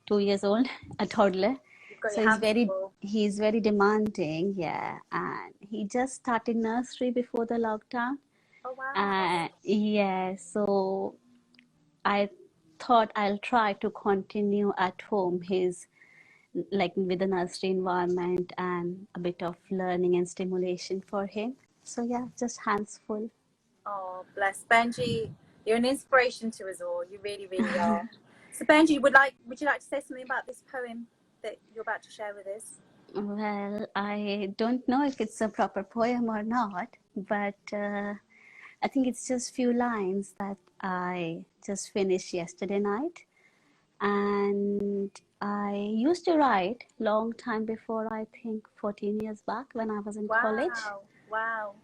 2 years old, a toddler. You've got So your hands full. he's very demanding, yeah. And he just started nursery before the lockdown. Oh, wow. Yeah, so I thought I'll try to continue at home his like with the nursery environment and a bit of learning and stimulation for him. So yeah, just hands full. Oh, bless. Benji, you're an inspiration to us all. You really, really are. So, Benji, would you like to say something about this poem that you're about to share with us? Well, I don't know if it's a proper poem or not, but I think it's just few lines that I just finished yesterday night. And I used to write long time before, I think 14 years back when I was in college. Wow.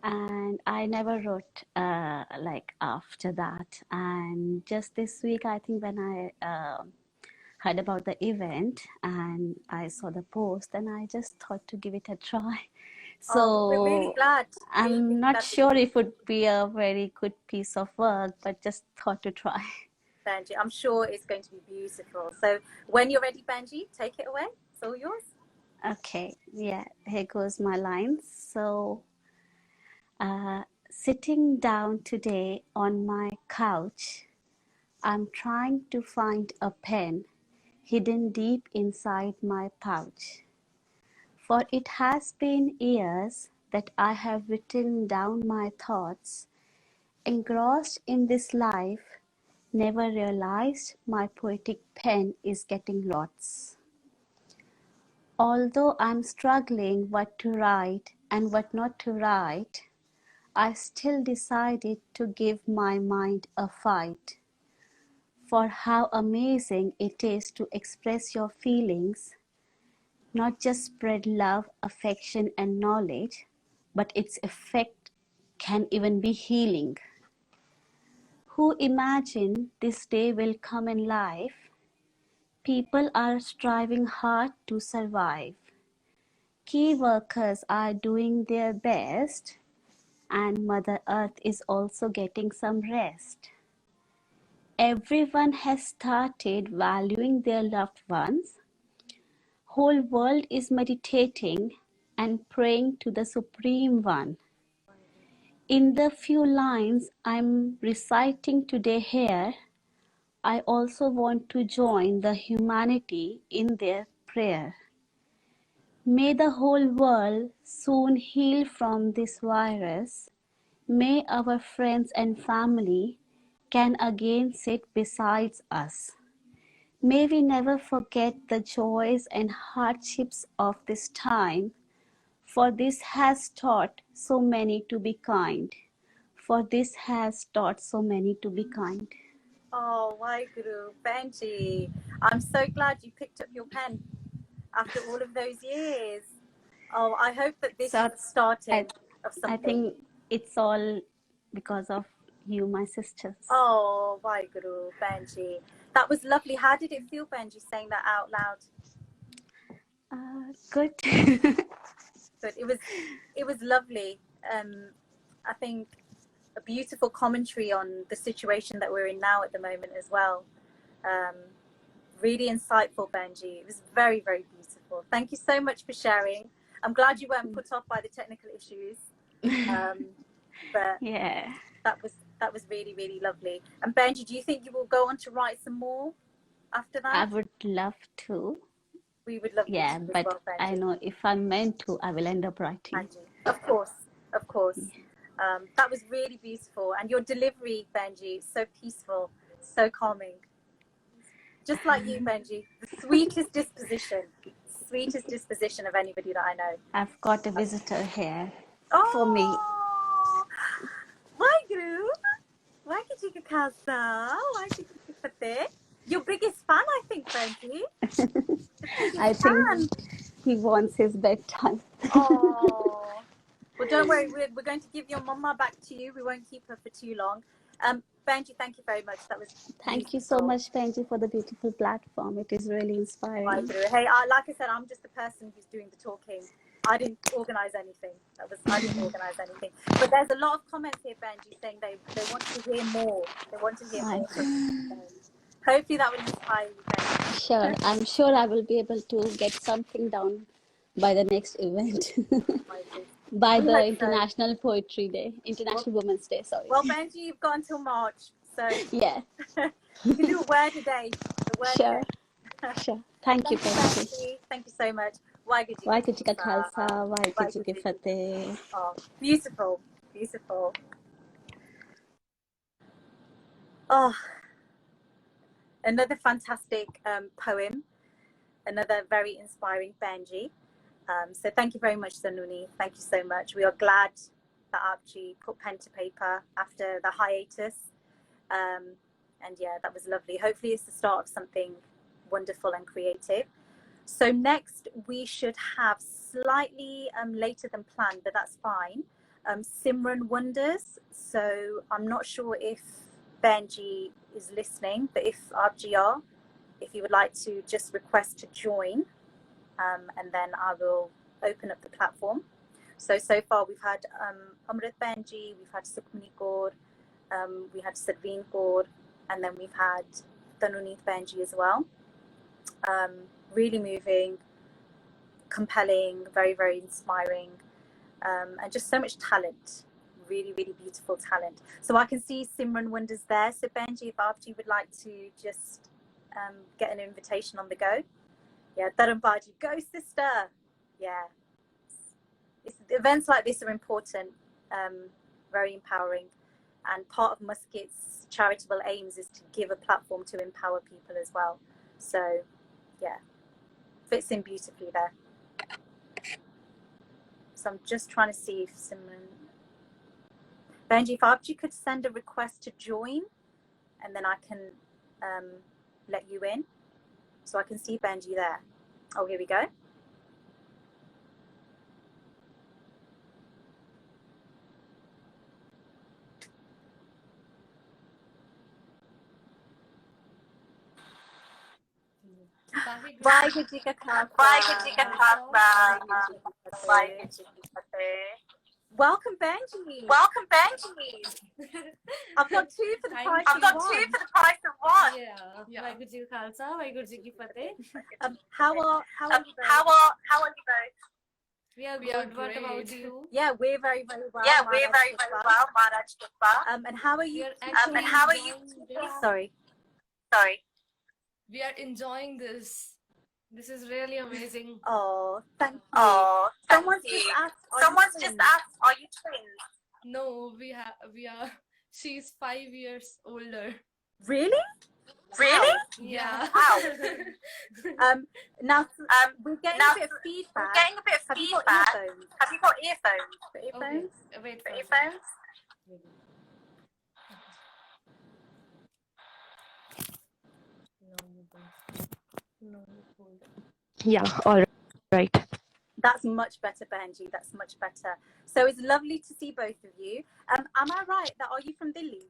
And I never wrote like after that. And just this week, I think when I heard about the event and I saw the post, and I just thought to give it a try. Oh, we're really So glad. Really, I'm really not glad that sure if it would be a very good piece of work, but just thought to try. Benji. I'm sure it's going to be beautiful. So when you're ready, Benji, take it away. It's all yours. Okay, yeah, here goes my lines. So, sitting down today on my couch, I'm trying to find a pen hidden deep inside my pouch. For it has been years that I have written down my thoughts, engrossed in this life, never realized my poetic pen is getting lots. Although I'm struggling what to write and what not to write, I still decided to give my mind a fight. For how amazing it is to express your feelings, not just spread love, affection, and knowledge, but its effect can even be healing. Who imagined this day will come in life? People are striving hard to survive. Key workers are doing their best, and Mother Earth is also getting some rest. Everyone has started valuing their loved ones. Whole world is meditating and praying to the Supreme One. In the few lines I'm reciting today here, I also want to join the humanity in their prayer. May the whole world soon heal from this virus. May our friends and family can again sit beside us. May we never forget the joys and hardships of this time, for this has taught so many to be kind. For this has taught so many to be kind. Oh, Waheguru, Benji. I'm so glad you picked up your pen after all of those years. Oh, I hope that this So is the starting of I something. think it's all because of you, my sisters. Oh, Waheguru, Benji. That was lovely. How did it feel, Benji, saying that out loud? Good. But it was lovely. I think a beautiful commentary on the situation that we're in now at the moment as well. Really insightful, Benji. It was very, very beautiful. Thank you so much for sharing. I'm glad you weren't put off by the technical issues. But Yeah. that was really, really lovely. And Benji, do you think you will go on to write some more after that? I would love to. We would love you Yeah, to as but well, Benji. I know if I'm meant to, I will end up writing. Benji. Of course. Yeah. That was really beautiful. And your delivery, Benji, so peaceful, so calming. Just like you, Benji, the sweetest disposition of anybody that I know. I've got a visitor here for me. Oh, Waheguru, Waheguru Khalsa, Waheguru Fateh. Your biggest fan, I think, Benji. The biggest I fan. think he wants his bedtime. Oh, Well, don't worry, we're going to give your mama back to you. We won't keep her for too long. Benji, thank you very much. That was Thank you so much, Benji, for the beautiful platform. It is really inspiring. Hey, like I said, I'm just the person who's doing the talking. I didn't organize anything. I didn't organize anything. But there's a lot of comments here, Benji, saying they want to hear more. They want to hear more. Hopefully that will inspire you, Benji. Sure. I'm sure I will be able to get something down by the next event. By the International Poetry Day, International Women's Day, sorry. Well, Benji, you've got until March, so yeah. You can do a word a day. Sure. Sure. Thank you, Benji. Thank you so much. Waheguru Ji Ka Khalsa, Waheguru Ji Ki Fateh. Oh, beautiful, beautiful. Oh, another fantastic poem, another very inspiring Benji. So thank you very much, Sanuni. Thank you so much. We are glad that Aapji put pen to paper after the hiatus. And yeah, that was lovely. Hopefully it's the start of something wonderful and creative. So next we should have slightly later than planned, but that's fine. Simran Wonders. So I'm not sure if Benji is listening, but if Aapji are, if you would like to just request to join, and then I will open up the platform. So far we've had Amrit Benji, we've had Sukhmani Kaur, we had Sarveen Kaur, and then we've had Tanunit Benji as well. Really moving, compelling, very, very inspiring, and just so much talent. Really, really beautiful talent. So I can see Simran Wonders there. So Benji, if Aapji would like to just get an invitation on the go. Yeah, Dharambaji, go sister. Yeah. Events like this are important, very empowering. And part of Musket's charitable aims is to give a platform to empower people as well. So, yeah, fits in beautifully there. So I'm just trying to see if Simran... Benji, if Aapji could send a request to join, and then I can let you in. So I can see Benji there. Oh, here we go. Waheguru Ji Ka Khalsa. Welcome, Benji. Welcome, Benji. I've got two for the price of one. Yeah. Waheguru Ji Ka Khalsa, Waheguru Ji Ki Fateh. How are you both? We are good. What about you? Yeah, we're very, very well. Maharaj Kripa. And how are you? Sorry. We are enjoying this. This is really amazing. Oh, thank you. Someone's just asked, are you twins? No, we are. She's 5 years older. Really? Yeah. Wow. Now, we're getting a bit of feedback. Have you got earphones? Okay. Wait for earphones? Yeah, all right. That's much better, Benji. That's much better. So it's lovely to see both of you. Am I right that are you from Delhi?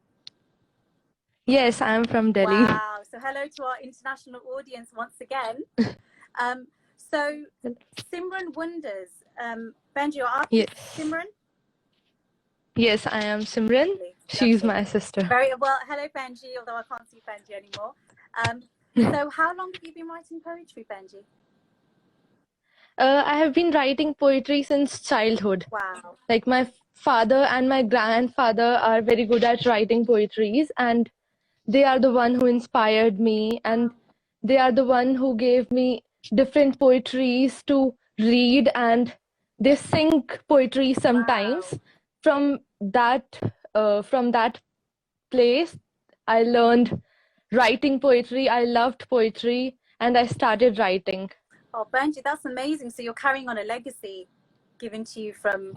Yes, I am from Delhi. Wow. So hello to our international audience once again. So Simran Wonders. Benji, you're Yes. Simran? Yes, I am Simran. Lovely. She's my sister. Very well. Hello, Benji, although I can't see Benji anymore. So how long have you been writing poetry, Benji? I have been writing poetry since childhood. Wow. Like my father and my grandfather are very good at writing poetries, and they are the one who inspired me, and they are the one who gave me different poetries to read, and they sing poetry sometimes. Wow. From that place, I learned writing poetry. I loved poetry, and I started writing. Oh, Benji, that's amazing. So you're carrying on a legacy given to you from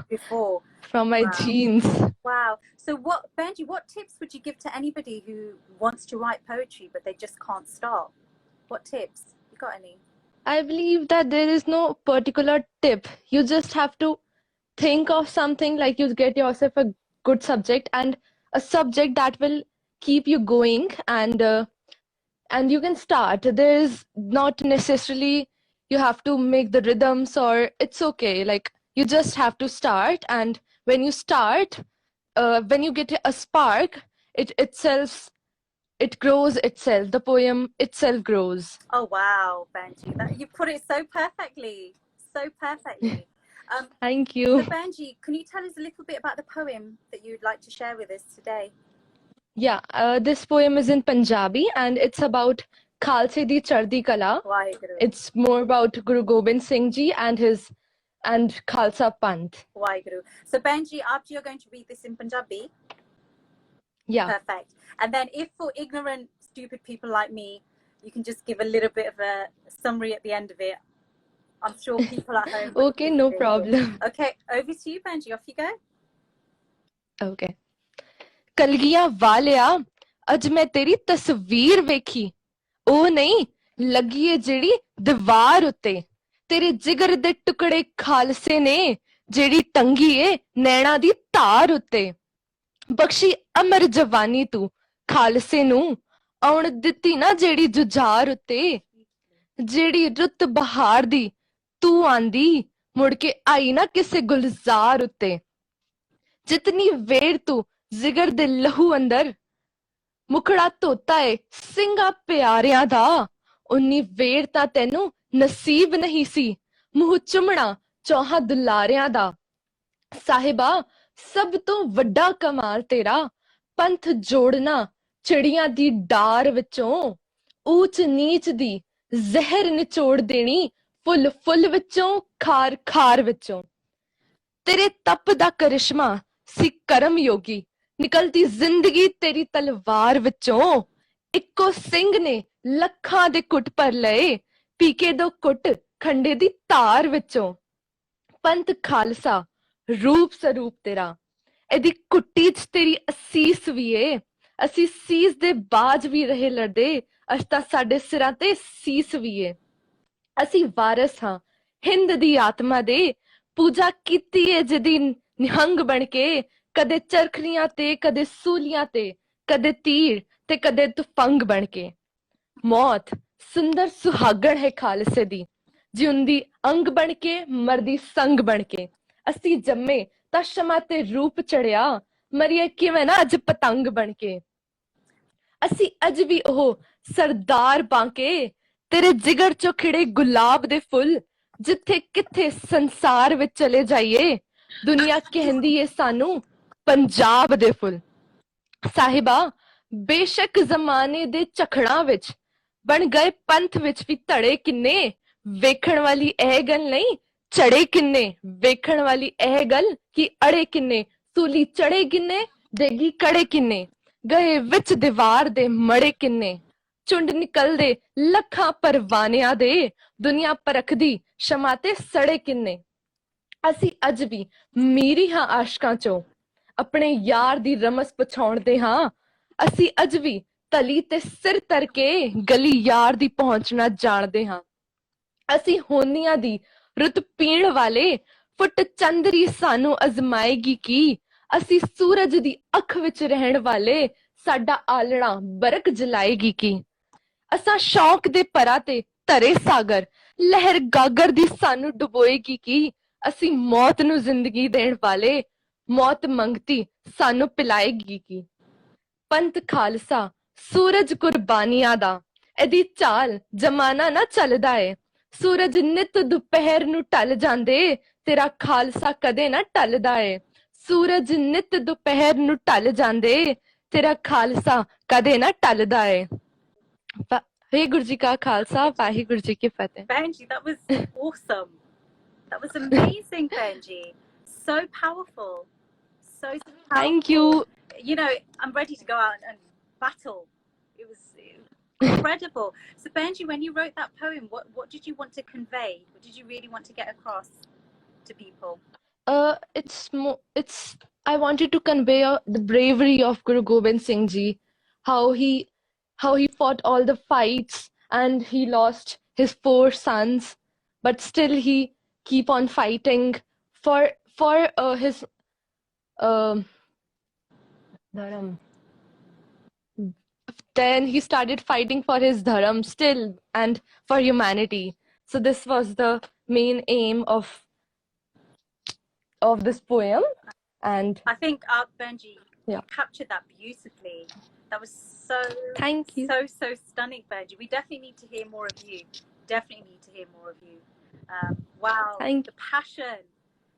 before. From my genes. Wow. So Benji, what tips would you give to anybody who wants to write poetry, but they just can't start? What tips? You got any? I believe that there is no particular tip. You just have to think of something, like you get yourself a good subject and a subject that will keep you going, and you can start. There's not necessarily you have to make the rhythms, or it's okay, like you just have to start. And when you start, when you get a spark, it grows itself, the poem itself grows. Oh wow, Benji, that you put it so perfectly, so perfectly. Thank you. So Benji, can you tell us a little bit about the poem that you'd like to share with us today? Yeah, this poem is in Punjabi and it's about Khalse di Chardi Kala. Waheguru. It's more about Guru Gobind Singh Ji and Khalsa Panth. Waheguru. So Benji, after you're going to read this in Punjabi. Yeah. Perfect. And then if for ignorant, stupid people like me, you can just give a little bit of a summary at the end of it. I'm sure people at home. Okay, no problem. Okay, over to you, Benji. Off you go. Okay. ਕਲਗੀਆਂ ਵਾਲਿਆ ਅੱਜ ਮੈਂ ਤੇਰੀ ਤਸਵੀਰ ਵੇਖੀ, ਉਹ ਨਹੀਂ ਲੱਗੀ ਏ ਜਿਹੜੀ ਦੀਵਾਰ ਉੱਤੇ, ਤੇਰੇ ਜਿਗਰ ਦੇ ਟੁਕੜੇ ਖਾਲਸੇ ਨੇ ਜਿਹੜੀ ਟੰਗੀ ਏ ਨੈਣਾ ਦੀ ਧਾਰ ਉੱਤੇ, ਬਖਸ਼ੀ ਅਮਰ ਜਵਾਨੀ ਤੂੰ ਖਾਲਸੇ ਨੂੰ, ਆਉਣ ਦਿੱਤੀ ਨਾ ਜਿਹੜੀ ਜੁਝਾਰ ਉੱਤੇ, ਜਿਹੜੀ ਰੁੱਤ ਬਹਾਰ ਦੀ ਤੂੰ ਆਂਦੀ ਮੁੜ ਕੇ ਆਈ ਨਾ ਕਿਸੇ ਗੁਲਜ਼ਾਰ ਉੱਤੇ, ਜਿਤਨੀ ਵੇਰ ਤੂੰ ਜਿਗਰ ਦੇ ਲਹੂ ਅੰਦਰ ਮੁਖੜਾ ਧੋਤਾ ਏ ਸਿੰਘਾਂ ਪਿਆਰਿਆਂ ਦਾ, ਉਨੀ ਵੇਰ ਤਾਂ ਤੈਨੂੰ ਨਸੀਬ ਨਹੀਂ ਸੀ ਮੂੰਹ ਚੁੰਮਣਾ ਚੌਹਾਂ ਦੁਲਾਰਿਆਂ ਦਾ, ਸਾਹਿਬਾ ਸਭ ਤੋਂ ਵੱਡਾ ਕਮਾਲ ਤੇਰਾ ਪੰਥ ਜੋੜਨਾ ਚਿੜੀਆਂ ਦੀ ਡਾਰ ਵਿੱਚੋਂ, ਊਚ ਨੀਚ ਦੀ ਜ਼ਹਿਰ ਨਿਚੋੜ ਦੇਣੀ ਫੁੱਲ ਫੁੱਲ ਵਿੱਚੋਂ ਖਾਰ ਖਾਰ ਵਿੱਚੋਂ, ਤੇਰੇ ਤਪ ਦਾ ਕਰਿਸ਼ਮਾ ਸੀ ਕਰਮ ਯੋਗੀ, ਨਿਕਲਦੀ ਜ਼ਿੰਦਗੀ ਤੇਰੀ ਤਲਵਾਰ ਵਿੱਚੋਂ, ਇੱਕੋ ਸਿੰਘ ਨੇ ਲੱਖਾਂ ਦੇ ਘੁੱਟ ਭਰ ਲਏ ਪੀਕੇ ਦੋ ਘੁੱਟ ਖੰਡੇ ਦੀ ਧਾਰ ਵਿੱਚੋਂ, ਪੰਥ ਖਾਲਸਾ ਰੂਪ ਸਰੂਪ ਤੇਰਾ, ਇਹਦੀ ਕੁੱਟੀ ਚ ਤੇਰੀ ਅਸੀਸ ਵੀ ਏ, ਅਸੀਂ ਸੀਸ ਦੇ ਬਾਜ ਵੀ ਰਹੇ ਲੜਦੇ, ਅੱਜ ਤਾਂ ਸਾਡੇ ਸਿਰਾਂ ਤੇ ਸੀਸ ਵੀ ਏ, ਅਸੀਂ ਵਾਰਸ ਹਾਂ ਹਿੰਦ ਦੀ ਆਤਮਾ ਦੇ, ਪੂਜਾ ਕੀਤੀ ਏ ਜਿਹਦੀ ਨਿਹੰਗ ਬਣ ਕੇ, ਕਦੇ ਚਰਖਲੀਆਂ ਤੇ ਕਦੇ ਸੂਲੀਆਂ ਤੇ, ਕਦੇ ਤੀਰ ਤੇ ਕਦੇ ਤੁਫੰਗ ਬਣ ਕੇ, ਮੌਤ ਸੁੰਦਰ ਸੁਹਾਗਣ ਹੈ ਖਾਲਸੇ ਦੀ, ਜਿਉਂਦੀ ਅੰਗ ਬਣ ਕੇ ਮਰਦੀ ਸੰਗ ਬਣ ਕੇ, ਅਸੀਂ ਜੰਮੇ ਤਾਂ ਸ਼ਮਾ ਤੇ ਰੂਪ ਚੜਿਆ, ਮਰੀਏ ਕਿਵੇਂ ਨਾ ਅੱਜ ਪਤੰਗ ਬਣ ਕੇ, ਅਸੀਂ ਅੱਜ ਵੀ ਉਹ ਸਰਦਾਰ ਬਾਂਕੇ, ਤੇਰੇ ਜਿਗਰ ਚੋਂ ਖਿੜੇ ਗੁਲਾਬ ਦੇ ਫੁੱਲ, ਜਿੱਥੇ ਕਿੱਥੇ ਸੰਸਾਰ ਵਿੱਚ ਚਲੇ ਜਾਈਏ ਦੁਨੀਆ ਕਹਿੰਦੀ ਏ ਸਾਨੂੰ ਪੰਜਾਬ ਦੇ ਫੁੱਲ, ਸਾਹਿਬਾ ਬੇਸ਼ੱਕ ਜ਼ਮਾਨੇ ਦੇ ਝਖੜਾਂ ਵਿੱਚ ਬਣ ਗਏ ਪੰਥ ਵਿੱਚ ਵੀ ਧੜੇ ਕਿੰਨੇ, ਵੇਖਣ ਵਾਲੀ ਇਹ ਗੱਲ ਨਹੀਂ ਚੜੇ ਕਿੰਨੇ, ਵੇਖਣ ਵਾਲੀ ਇਹ ਗੱਲ ਕਿ ਅੜੇ ਕਿੰਨੇ, ਸੂਲੀ ਚੜੇ ਕਿੰਨੇ ਦੇਗੀ ਕੜੇ ਕਿੰਨੇ, ਗਏ ਵਿੱਚ ਦੀਵਾਰ ਦੇ ਮੜੇ ਕਿੰਨੇ, ਝੁੰਡ ਨਿਕਲਦੇ ਲੱਖਾਂ ਪਰਵਾਨਿਆਂ ਦੇ, ਦੁਨੀਆ ਪਰਖਦੀ ਸ਼ਮਾ ਤੇ ਸੜੇ ਕਿੰਨੇ, ਅਸੀਂ ਅੱਜ ਵੀ ਮੀਰੀ ਹਾਂ ਆਸ਼ਕਾਂ ਚੋਂ ਆਪਣੇ ਯਾਰ ਦੀ ਰਮਸ ਪਛਾਣਦੇ ਹਾਂ, ਅਸੀਂ ਅੱਜ ਵੀ ਤਲੀ ਤੇ ਸਿਰ ਧਰ ਕੇ ਗਲੀ ਯਾਰ ਦੀ ਪਹੁੰਚਣਾ ਜਾਣਦੇ ਹਾਂ, ਅਸੀਂ ਹੋਨੀਆਂ ਦੀ ਰੁੱਤ ਪੀਣ ਵਾਲੇ ਫੁੱਟ ਚੰਦਰੀ ਸਾਨੂੰ ਅਜ਼ਮਾਏਗੀ ਕੀ, ਅਸੀਂ ਸੂਰਜ ਦੀ ਅੱਖ ਵਿੱਚ ਰਹਿਣ ਵਾਲੇ ਸਾਡਾ ਆਲਣਾ ਬਰਕ ਜਲਾਏਗੀ ਕੀ, ਅਸਾਂ ਸ਼ੌਕ ਦੇ ਪਰਾਂ ਤੇ ਧਰੇ ਸਾਗਰ ਲਹਿਰ ਗਾਗਰ ਦੀ ਸਾਨੂੰ ਡੁਬੋਏਗੀ ਕੀ, ਅਸੀਂ ਮੌਤ ਨੂੰ ਜ਼ਿੰਦਗੀ ਦੇਣ ਵਾਲੇ ਮੌਤ ਮੰਗਤੀ ਸਾਨੂੰ ਪਿਲਾਏਗੀ ਕੀ, ਪੰਥ ਖਾਲਸਾ ਸੂਰਜ ਕੁਰਬਾਨੀਆਂ ਦਾ, ਇਹਦੀ ਚਾਲ ਜਮਾਨਾ ਨਾ ਚੱਲਦਾ ਏ, ਸੂਰਜ ਨਿਤ ਦੁਪਹਿਰ ਨੂੰ ਢਲ ਜਾਂਦੇ, ਤੇਰਾ ਖਾਲਸਾ ਕਦੇ ਨਾ ਢਲਦਾ ਏ, ਸੂਰਜ ਨਿਤ ਦੁਪਹਿਰ ਨੂੰ ਢਲ ਜਾਂਦੇ, ਤੇਰਾ ਖਾਲਸਾ ਕਦੇ ਨਾ ਢਲਦਾ ਏ। ਵਾਹਿਗੁਰੂ ਜੀ ਕਾ ਖਾਲਸਾ, ਵਾਹਿਗੁਰੂ ਜੀ ਕੀ ਫਤਿਹ। Benji, that was awesome. That was amazing, Benji. So powerful. So powerful. Thank you. You know, I'm ready to go out and battle. It was incredible. So Benji, when you wrote that poem, what did you want to convey? What did you really want to get across to people? I wanted to convey the bravery of Guru Gobind Singh Ji, how he fought all the fights and he lost his 4 sons, but still he keep on fighting for his dharam. Then he started fighting for his dharam still and for humanity. So this was the main aim of this poem. And I think Benji, yeah, you captured that beautifully. That was so thank you. so stunning, Benji. We definitely need to hear more of you. Definitely need to hear more of you. Wow, Thank the passion.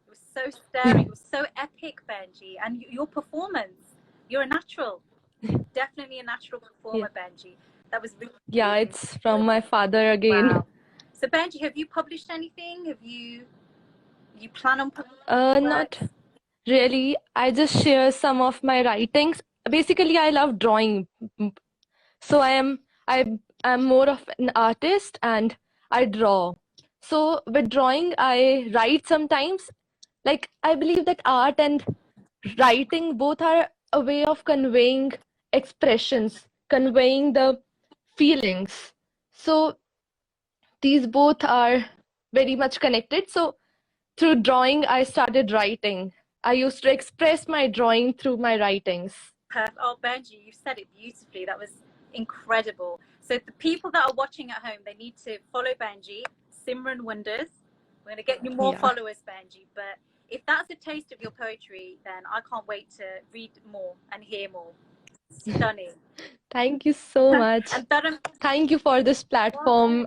It was so stirring. It was so epic, Benji. And your performance, you're a natural. You're definitely a natural performer, Benji. That was really, Yeah, really it's from my father again. wow. So Benji, have you published anything? Have you plan on publishing Not works? really. I just share some of my writings. Basically, I love drawing. So I'm more of an artist and I draw. So with drawing, I write sometimes. Like I believe that art and writing both are a way of conveying expressions, conveying the feelings. So these both are very much connected. So through drawing, I started writing. I used to express my drawing through my writings. Perfect. Oh, Benji, you said it beautifully. That was incredible. So the people that are watching at home, they need to follow Benji, Simran Wonders. We're going to get you more followers, Benji. But if that's a taste of your poetry, then I can't wait to read more and hear more. Stunning. Thank you so much. And Dharam, Thank you for this platform.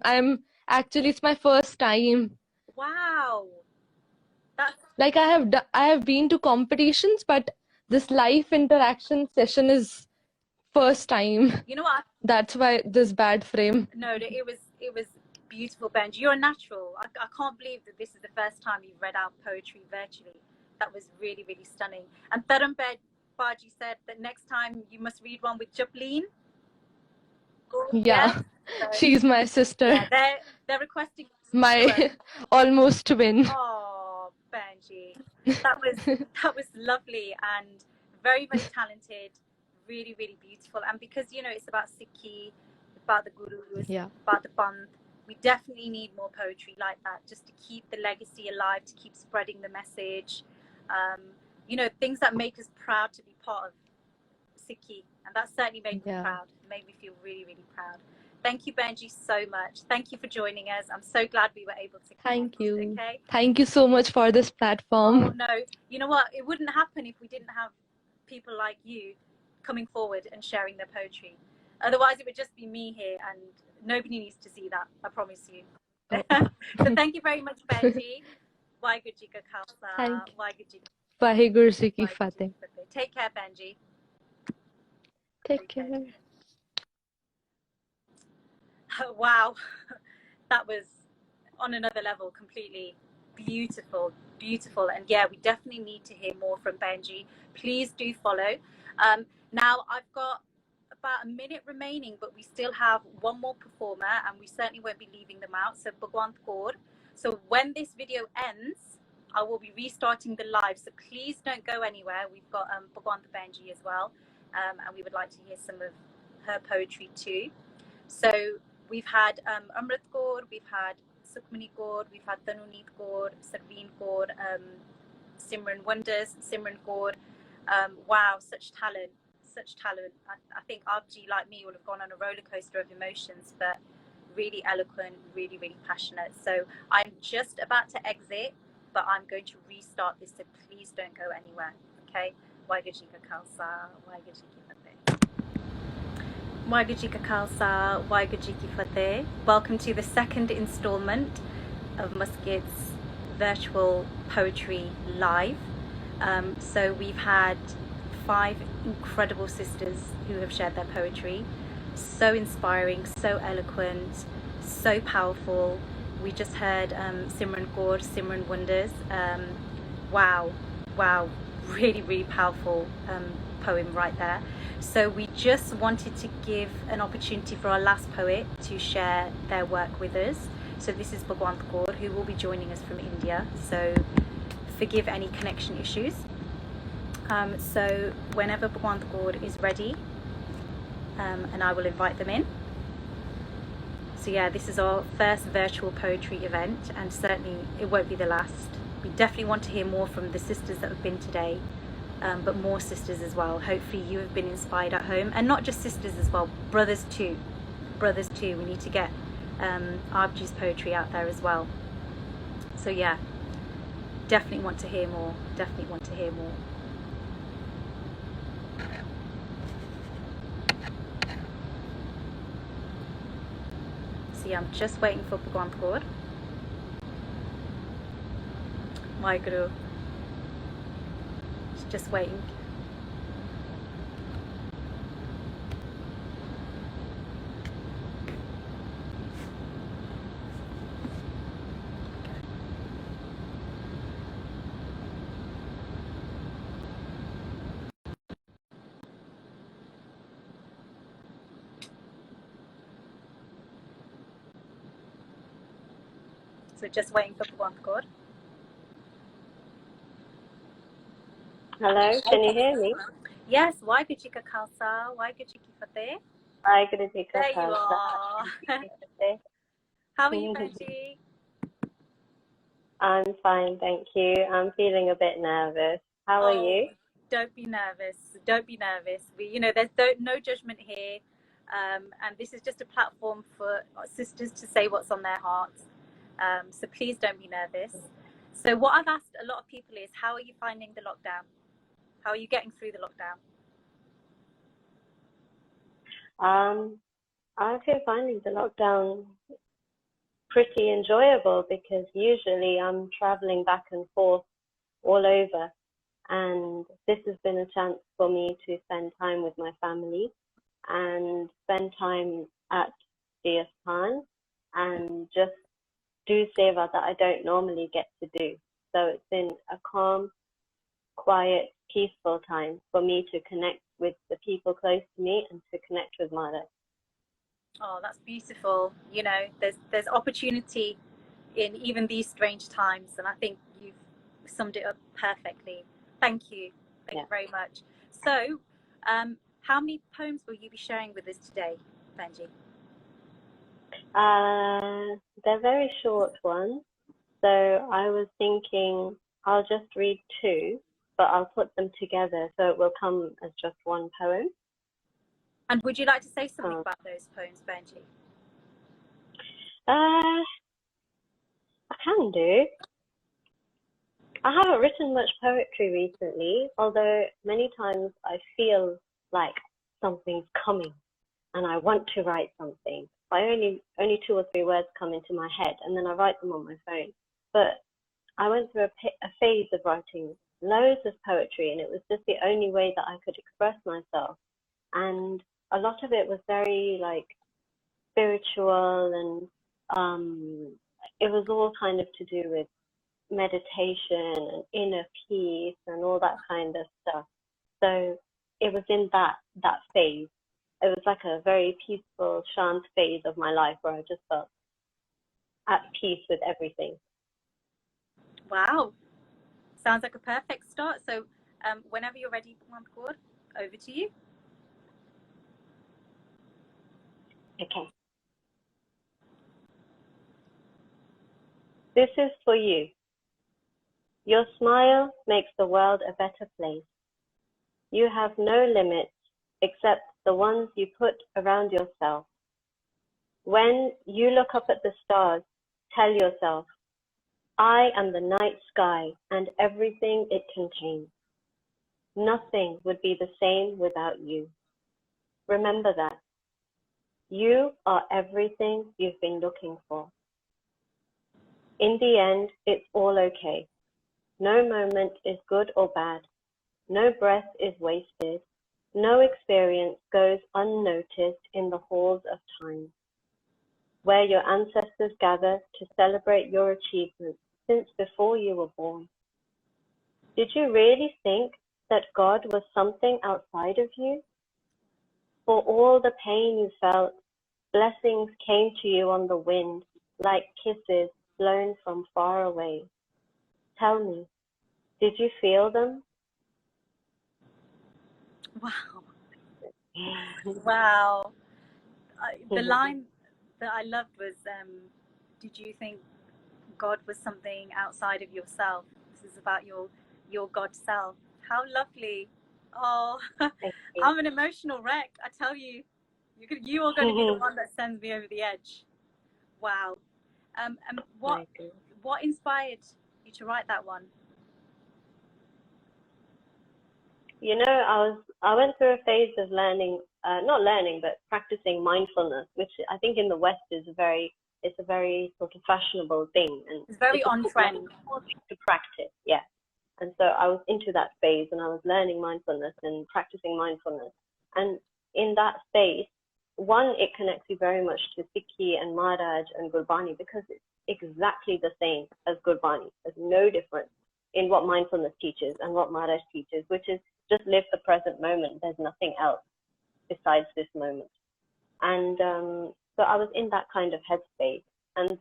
It's my first time. wow. That's Like I have been to competitions, but this live interaction session is first time. you know what? That's why this bad frame. No, it was beautiful, Benji. You're a natural. I can't believe that this is the first time you've read out poetry virtually. That was really, really stunning. And Dharam Baji said that next time you must read one with Jableen. Yeah, so, she's my sister. Yeah, they're requesting my almost twin. Oh, Benji, that was lovely and very, very talented, really, really beautiful. And because it's about Sikhi, about the gurus, about the Panth, we definitely need more poetry like that, just to keep the legacy alive, to keep spreading the message. Things that make us proud to be part of Sikhi, and that certainly made me proud. It made me feel really, really proud. Thank you, Benji, so much. Thank you for joining us. I'm so glad we were able to connect. Thank you. Okay. Thank you so much for this platform. Oh no, you know what? It wouldn't happen if we didn't have people like you coming forward and sharing their poetry. Otherwise, it would just be me here, and nobody needs to see that. I promise you. So thank you very much, Benji. Waheguru Ji Ka Khalsa. Waheguru Ji Ki Fateh. Take care, Benji. Take care. Wow, that was on another level, completely beautiful. And yeah, we definitely need to hear more from Benji. Please do follow. Now I've got about a minute remaining, but we still have one more performer, and we certainly won't be leaving them out. So Bhagwant Kaur. So when this video ends, I will be restarting the live. So please don't go anywhere. We've got Bhagwant Benji as well, and we would like to hear some of her poetry too. So we've had Amrit Kaur, we've had Sukhmani Kaur, we've had Tanuneet Kaur, Sarveen Kaur, Simran Wonders, Simran Kaur. Wow, such talent. I think Abji, like me, will have gone on a roller coaster of emotions, but really eloquent, really, really passionate. So I'm just about to exit, but I'm going to restart this, so please don't go anywhere, okay? Waheguru Ji Ka Khalsa, Waheguru Ji Ki Fateh. Waheguru Ji Ka Khalsa, Waheguru Ji Ki Fateh. Welcome to the second installment of Muskit's Virtual Poetry Live. So we've had 5 incredible sisters who have shared their poetry. So inspiring, so eloquent, so powerful. We just heard Simran Kaur, Simran Wonders. Wow, really, really powerful poem right there. So we just wanted to give an opportunity for our last poet to share their work with us. So this is Bhagwant Kaur, who will be joining us from India. So forgive any connection issues. So whenever Bhagwant Kaur is ready, and I will invite them in. So yeah, this is our first virtual poetry event, and certainly it won't be the last. We definitely want to hear more from the sisters that have been today, but more sisters as well. Hopefully you have been inspired at home, and not just sisters as well, brothers too. Brothers too. We need to get Abji's poetry out there as well. So yeah, definitely want to hear more. Definitely want to hear more. See, I'm just waiting for Bhagwan Kaur. My Guru. Just waiting. So just waiting for Bhagwan Kaur. Hello, can you hear me? Yes, Waheguru Ji Ka Khalsa, Waheguru Ji Ki Fateh. Waheguru Ji Ka There you Khalsa. are. How are you, Benji? I'm fine, thank you. I'm feeling a bit nervous. How are you? Don't be nervous. Don't be nervous. There's no judgment here. And this is just a platform for sisters to say what's on their hearts. So please don't be nervous. So what I've asked a lot of people is, how are you finding the lockdown? How are you getting through the lockdown? I've been finding the lockdown pretty enjoyable because usually I'm traveling back and forth all over, and this has been a chance for me to spend time with my family and spend time at the Asthan and just do seva that I don't normally get to do. So it's been a calm, quiet, peaceful time for me to connect with the people close to me and to connect with Mother. Oh, that's beautiful. There's opportunity in even these strange times, and I think you've summed it up perfectly. Thank you. Thank you very much. So, how many poems will you be sharing with us today, Benji? They're very short ones, so I was thinking I'll just read two, but I'll put them together so it will come as just one poem. And would you like to say something about those poems, Benji? I can do. I haven't written much poetry recently, although many times I feel like something's coming and I want to write something. Only 2 or 3 words come into my head and then I write them on my phone. But I went through a phase of writing loads of poetry, and it was just the only way that I could express myself. And a lot of it was very spiritual, and it was all kind of to do with meditation and inner peace and all that kind of stuff. So it was in that phase. It was like a very peaceful, shant phase of my life where I just felt at peace with everything. Wow. Sounds like a perfect start. So whenever you're ready, Kaur, over to you. Okay. This is for you. Your smile makes the world a better place. You have no limits except the ones you put around yourself. When you look up at the stars, tell yourself, I am the night sky and everything it contains. Nothing would be the same without you. Remember that. You are everything you've been looking for. In the end, it's all okay. No moment is good or bad. No breath is wasted. No experience goes unnoticed in the halls of time, where your ancestors gather to celebrate your achievements since before you were born. Did you really think that God was something outside of you? For all the pain you felt, blessings came to you on the wind, like kisses blown from far away. Tell me, did you feel them? Wow. Wow. The line that I loved was, did you think God was something outside of yourself? is about your God self. How lovely. Oh, Thank you. I'm an emotional wreck, I tell you. You are going to be the one that sends me over the edge. Wow. And what inspired you to write that one? You know, I went through a phase of learning, not learning, but practicing mindfulness, which I think in the West is a very sort of fashionable thing, and it's very on trend to practice. Yeah. And so I was into that phase, and I was learning mindfulness and practicing mindfulness. And in that space, one, it connects you very much to Sikhi and Maharaj and Gurbani, because it's exactly the same as Gurbani. There's no difference in what mindfulness teaches and what Maharaj teaches, which is just live the present moment. There's nothing else besides this moment. And so I was in that kind of headspace, and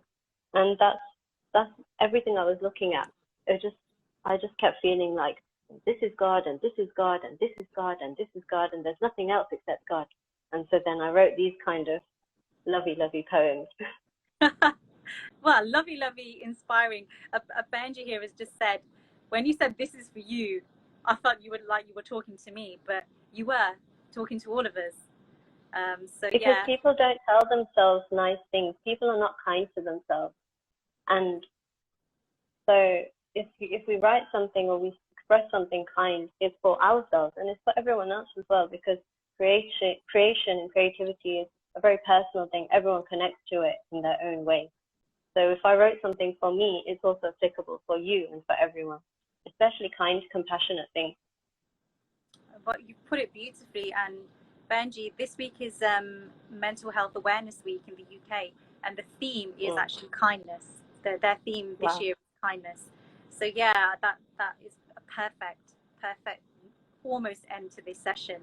that's everything I was looking at. I just kept feeling like this is God, and this is God, and this is God, and this is God, and there's nothing else except God. And so then I wrote these kind of lovey poems. Well, lovely, inspiring. A Benji here has just said, when you said this is for you, I felt you were talking to me, but you were talking to all of us. So because yeah. People don't tell themselves nice things. People are not kind to themselves. And so if we write something or we express something kind, it's for ourselves and it's for everyone else as well, because creation and creativity is a very personal thing. Everyone connects to it in their own way. So if I wrote something for me, it's also applicable for you and for everyone, especially kind, compassionate things. But you put it beautifully. And Benji, this week is Mental Health Awareness Week in the UK, and the theme is actually kindness. Their theme this year is kindness. So yeah, that is a perfect, almost end to this session.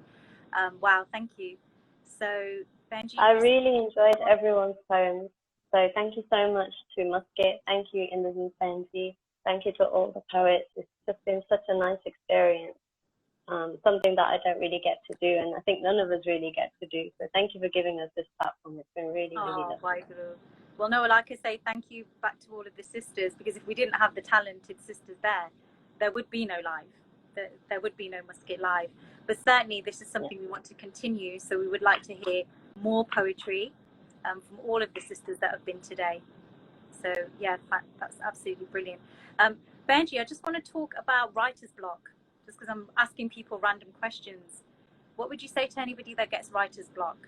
Wow, thank you. So Benji, I really enjoyed everyone's poems. So thank you so much to Musket. Thank you, Inderjit. Thank you to all the poets. It's just been such a nice experience. Something that I don't really get to do, and I think none of us really get to do. So thank you for giving us this platform. It's been really lovely. Well, no, like I say, thank you back to all of the sisters, because if we didn't have the talented sisters there would be no live. There would be no Musket Live. But certainly this is something we want to continue. So we would like to hear more poetry from all of the sisters that have been today. So yeah, that's absolutely brilliant. Benji, I just want to talk about writer's block, just because I'm asking people random questions. What would you say to anybody that gets writer's block?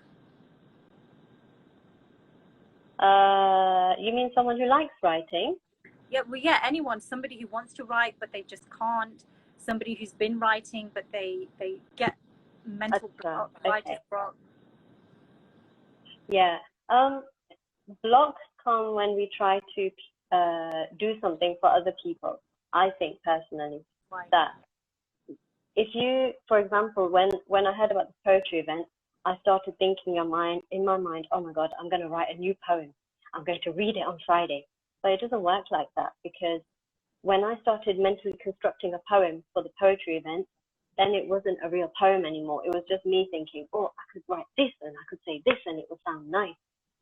You mean someone who likes writing? Yeah, well, yeah, anyone, somebody who wants to write but they just can't, somebody who's been writing but they get mental block, writer's block. Yeah, blocks come when we try to do something for other people. I think personally that if you, for example, when I heard about the poetry event, I started thinking in my mind, oh my God, I'm going to write a new poem. I'm going to read it on Friday. But it doesn't work like that, because when I started mentally constructing a poem for the poetry event, then it wasn't a real poem anymore. It was just me thinking, oh, I could write this and I could say this and it will sound nice.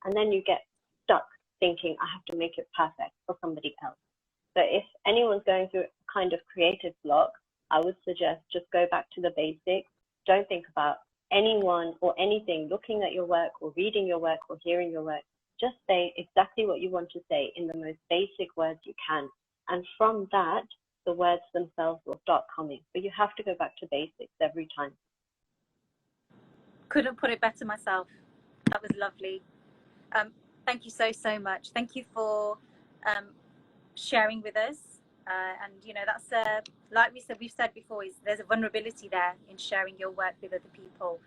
And then you get stuck thinking, I have to make it perfect for somebody else. So if anyone's going through a kind of creative block, I would suggest just go back to the basics. Don't think about anyone or anything looking at your work or reading your work or hearing your work. Just say exactly what you want to say in the most basic words you can. And from that, the words themselves will start coming. But you have to go back to basics every time. Couldn't put it better myself. That was lovely. Thank you so much. Thank you for sharing with us. And you know, that's like we've said before, is there's a vulnerability there in sharing your work with other people.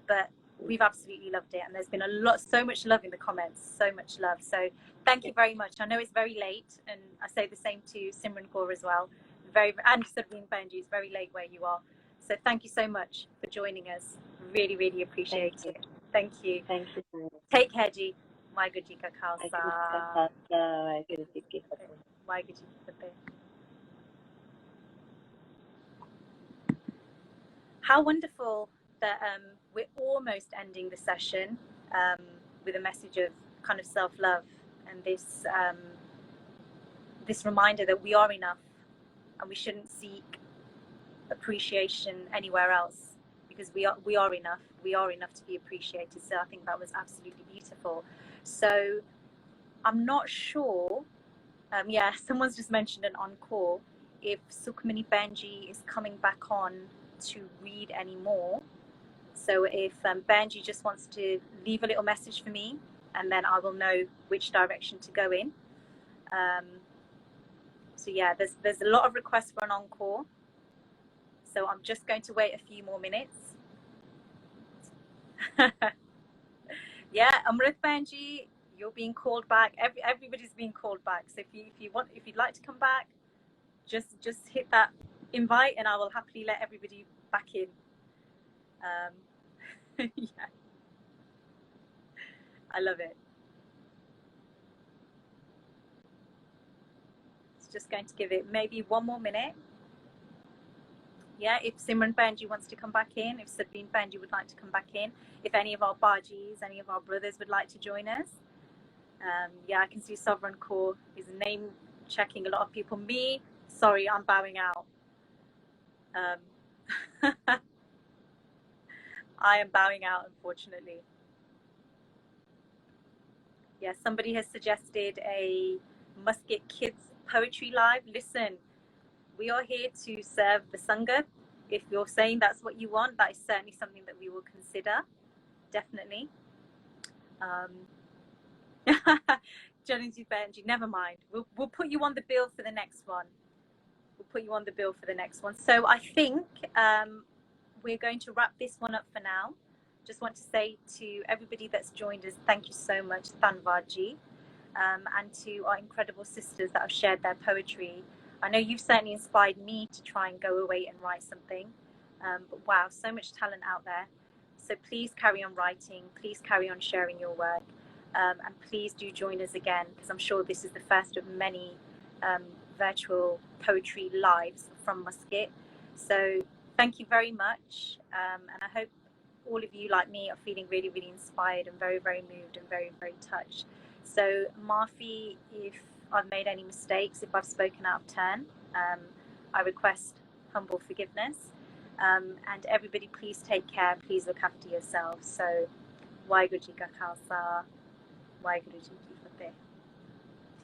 But we've absolutely loved it, and there's been so much love in the comments, so much love. So thank you very much. I know it's very late, and I say the same to Simran Kaur as well. And Sabine Benji, it's very late where you are. So thank you so much for joining us. Really appreciate it. Thank you. Thank you so much. Take care, Ji. Waheguru Ji Ka Khalsa. Waheguru Ji Ki Fateh. Waheguru Ji Ki Fateh. How wonderful that we're almost ending the session with a message of kind of self-love and this reminder that we are enough. and we shouldn't seek appreciation anywhere else, because we are enough. We are enough to be appreciated. So I think that was absolutely beautiful. So I'm not sure. Yeah, someone's just mentioned an encore. If Sukhmani Benji is coming back on to read anymore. So if Benji just wants to leave a little message for me, and then I will know which direction to go in. So yeah, there's a lot of requests for an encore. So I'm just going to wait a few more minutes. Yeah, Amrit Benji, you're being called back. Everybody's being called back. So if you'd like to come back, just hit that invite, and I will happily let everybody back in. Yeah, I love it. It's just going to give it maybe one more minute. Yeah, if Simran Benji wants to come back in, if Sabine Benji would like to come back in, if any of our Bajis, any of our brothers would like to join us. Yeah, I can see Sovereign Core is name checking a lot of people. Me, sorry, I'm bowing out. I am bowing out, unfortunately. Yeah, somebody has suggested a Musket Kids Poetry Live. Listen, we are here to serve the Sangha. If you're saying that's what you want, that is certainly something that we will consider, definitely. Jalanji Benji, never mind. We'll put you on the bill for the next one. We'll put you on the bill for the next one. So I think we're going to wrap this one up for now. Just want to say to everybody that's joined us, thank you so much, Tanvaji, and to our incredible sisters that have shared their poetry. I know you've certainly inspired me to try and go away and write something. But wow, so much talent out there. So please carry on writing. Please carry on sharing your work. And please do join us again, because I'm sure this is the first of many virtual poetry lives from Muscat. So thank you very much. And I hope all of you, like me, are feeling really, really inspired and very, very moved and very, very touched. So Mafi, if I've made any mistakes, if I've spoken out of turn, I request humble forgiveness. And everybody, please take care. Please look after yourselves. So, Waheguru Ji Ka Khalsa, Waheguru Ji Ki Fateh.